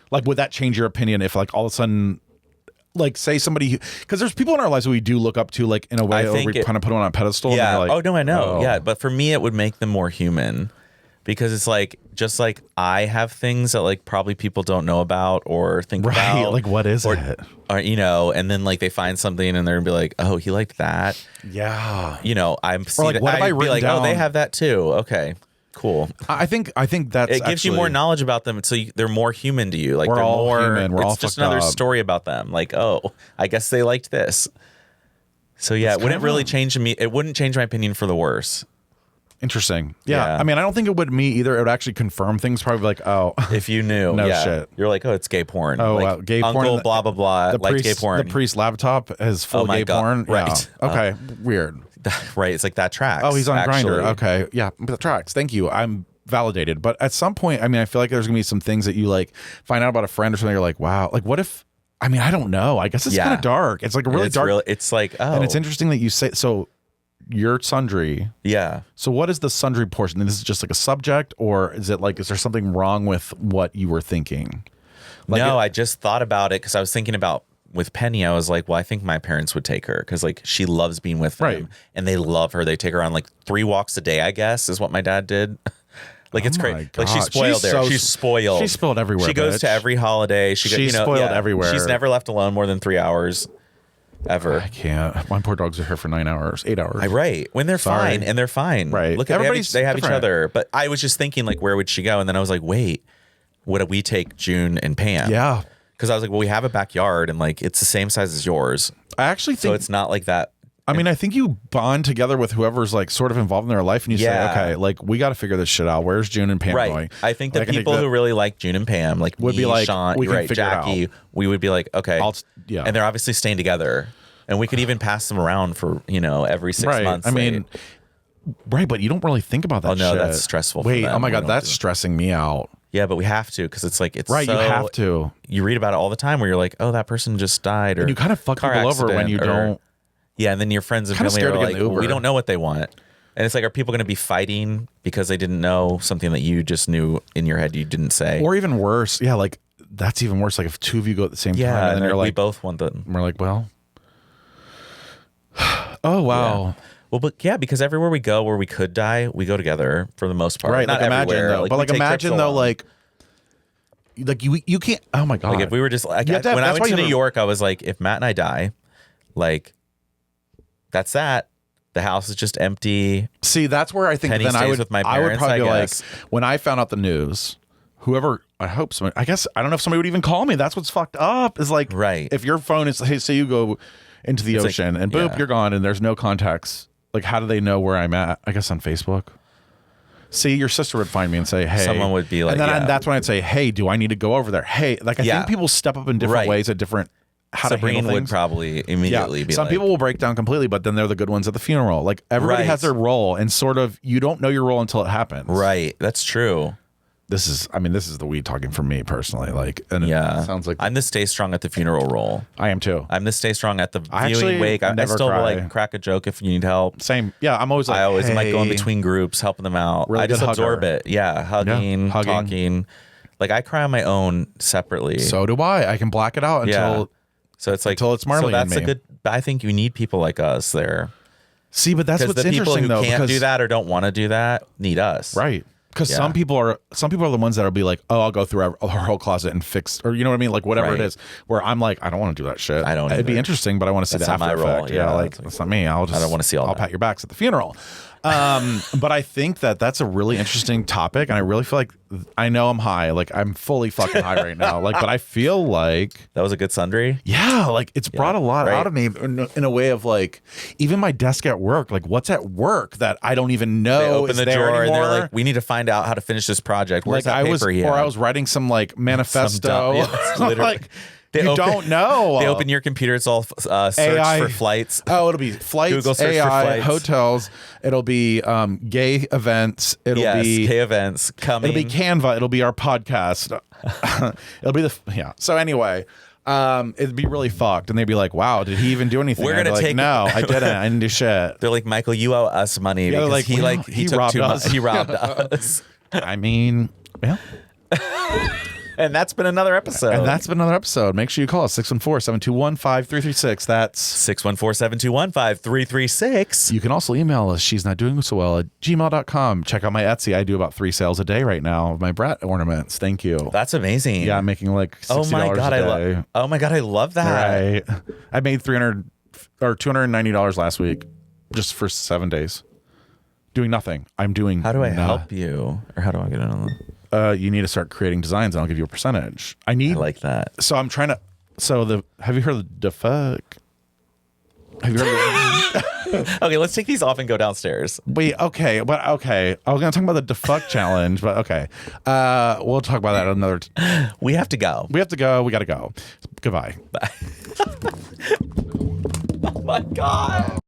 Like, would that change your opinion if like all of a sudden, like, say somebody, because there's people in our lives who we do look up to, like, in a way, or we kind of put them on a pedestal. Yeah. And like, oh no, I know. Yeah, but for me, it would make them more human, because it's like, just like I have things that like probably people don't know about or think about. Like, what is it? Or, you know, and then like they find something and they're gonna be like, oh, he liked that. Yeah. You know, I'm like, what have I written like, down? oh, they have that too. Okay. Cool. I think that's it gives you more knowledge about them, so they're more human to you. Like, we're all more human. We're all just another story about them. Like, oh, I guess they liked this. So yeah, it wouldn't really change me. It wouldn't change my opinion for the worse. Interesting. Yeah. I mean, I don't think it would me either. It would actually confirm things. Probably like, oh, if you knew, no shit. You're like, oh, it's gay porn. Oh, like, gay uncle, porn. Blah blah blah. Like gay porn. The priest's laptop is full gay porn. Right. Yeah. Okay. Weird. Right. It's like that tracks. Oh, he's on Grindr. Okay. Yeah. That tracks. Thank you. I'm validated. But at some point, I mean, I feel like there's gonna be some things that you like find out about a friend or something. You're like, wow. Like, what if? I mean, I don't know. I guess it's kind of dark. It's like a really dark. It's like, oh, and it's interesting that you say so. You're sundry. Yeah. So what is the sundry portion? This is just like a subject, or is it like, is there something wrong with what you were thinking? Like no, I just thought about it because I was thinking about with Penny. I was like, well, I think my parents would take her because like she loves being with them and they love her. They take her on like 3 walks a day, I guess, is what my dad did. Like, it's crazy. Like, she's spoiled there. She's spoiled. She's spoiled everywhere. She goes to every holiday. She's spoiled everywhere. She's never left alone more than 3 hours. Ever. I can't. My poor dogs are here for 9 hours, 8 hours. Right. When they're fine, and they're fine. Right. Look, they have each other. But I was just thinking, like, where would she go? And then I was like, wait, would we take June and Pam? Yeah. Because I was like, well, we have a backyard, and like it's the same size as yours. I actually think so. It's not like that. I mean, I think you bond together with whoever's like sort of involved in their life, and you say, okay, like we got to figure this shit out. Where's June and Pam going? I think the people who really like June and Pam, like would me, be like, Sean, we can figure Jackie, it out. We would be like, okay, yeah. And they're obviously staying together, and we could even pass them around for every 6 months. I mean, right, but you don't really think about that. Oh no, shit. that's stressful. Wait, for them. Oh my god, that's stressing me out. Yeah, but we have to because it's like it's right. So, you have to. You read about it all the time where you're like, oh, that person just died, or and you kind of fuck people over when you don't. Yeah, and then your friends and family are like, we don't know what they want, And it's like, are people going to be fighting because they didn't know something that you just knew in your head you didn't say? Or even worse, yeah, like that's even worse. Like if two of you go at the same time, and you're like, we both want them. We're like, well, oh wow. Yeah. Well, but yeah, because everywhere we go where we could die, we go together for the most part. Right. Not like imagine everywhere. though, Like, but we like take imagine trips though, along. like you can't. Oh my god. Like if we were just like You have to have- when I that's went why to you New have a- York, I was like, if Matt and I die, like that's that. The house is just empty. See, that's where I think Penny then I stays would with my I would parents, probably I be like guess. when I found out the news, whoever I hope somebody I guess I don't know if somebody would even call me. That's what's fucked up is like Right. if your phone is hey, say you go into the It's like, ocean and boop, yeah. you're gone and there's no contacts. Like how do they know where I'm at? I guess on Facebook. See, your sister would find me and say, hey. Someone would be like, and then yeah. that's when I'd say, hey, do I need to go over there? Hey, like I Yeah. think people step up in different Right. ways at different how to Sabrine handle would things. probably immediately be Some like, people will break down completely, but then they're the good ones at the funeral. Like everybody Right. has their role, and sort of you don't know your role until it happens. right. That's true. This is the weed talking for me personally. Like, and Yeah. it sounds like I'm the stay strong at the funeral role. I am too. I'm the stay strong at the I actually viewing wake. I never still will cry. like crack a joke if you need help. Same. Yeah, I'm always like. I always am like going hey. between groups, helping them out. Really I just good absorb hugger. it. Yeah, hugging, hugging. talking. Like I cry on my own separately. So do I. I can black it out yeah. until. So it's like until it's Marley So and that's a me. good. I think you need people like us there. See, but that's Because what's the people interesting who though. can't because, do that or don't want to do that need us. right? Because Yeah. some people are the ones that'll be like, oh, I'll go through our whole closet and fix, or you know what I mean, like whatever Right. it is. Where I'm like, I don't want to do that shit. I don't It'd be either. interesting, but I want to see That's the not after my effect. role. Yeah, Yeah, like that's like- that's not me. I'll just don't wanna see all I'll that. pat your backs at the funeral. But I think that's a really interesting topic, and I really feel like I know I'm high. Like I'm fully fucking high right now. Like, but I feel like. That was a good sundry. Yeah, like it's brought a lot right. out of me in a way of like even my desk at work. Like what's at work that I don't even know They open is the there drawer and anymore. they're like, "We need to find out how to finish this project." Where's like that I was, paper he or had? I was writing some like manifesto. yeah, it's literally- like They you open- don't know. They open your computer. It's all search AI. for flights. Oh, it'll be flights, Google search for AI, flights. hotels. It'll be gay events. It'll Yes, be K events coming. It'll be Canva. It'll be our podcast. It'll be yeah. So anyway, it'd be really fucked, and they'd be like, "Wow, did he even do anything?" We're I'd be gonna like, take- no, I didn't. I didn't do shit. They're like, Michael, you owe us money Yeah, because they're like, well, he he took robbed too much. us. He robbed us. I mean, yeah. And that's been another episode. And that's been another episode. Make sure you call us 614-721-5336. That's 614-721-5336. you can also email us. She's not doing so well at gmail.com. Check out my Etsy. I do about 3 sales a day right now of my brat ornaments. Thank you. That's amazing. Yeah, I'm making like $60 Oh my god, a day. I love that. Right. I made $300 or $290 last week just for 7 days. Doing nothing. I'm doing How do I no- help you? Or how do I get in on that? You need to start creating designs and I'll give you a percentage. I I need like that. so I'm trying to have you heard of the fuck? Have you heard of Okay, let's take these off and go downstairs. Wait, okay, but okay. I was gonna talk about the fuck challenge, but okay. We'll talk about that another We have to go. we have to go, we gotta go. Goodbye. Oh my god.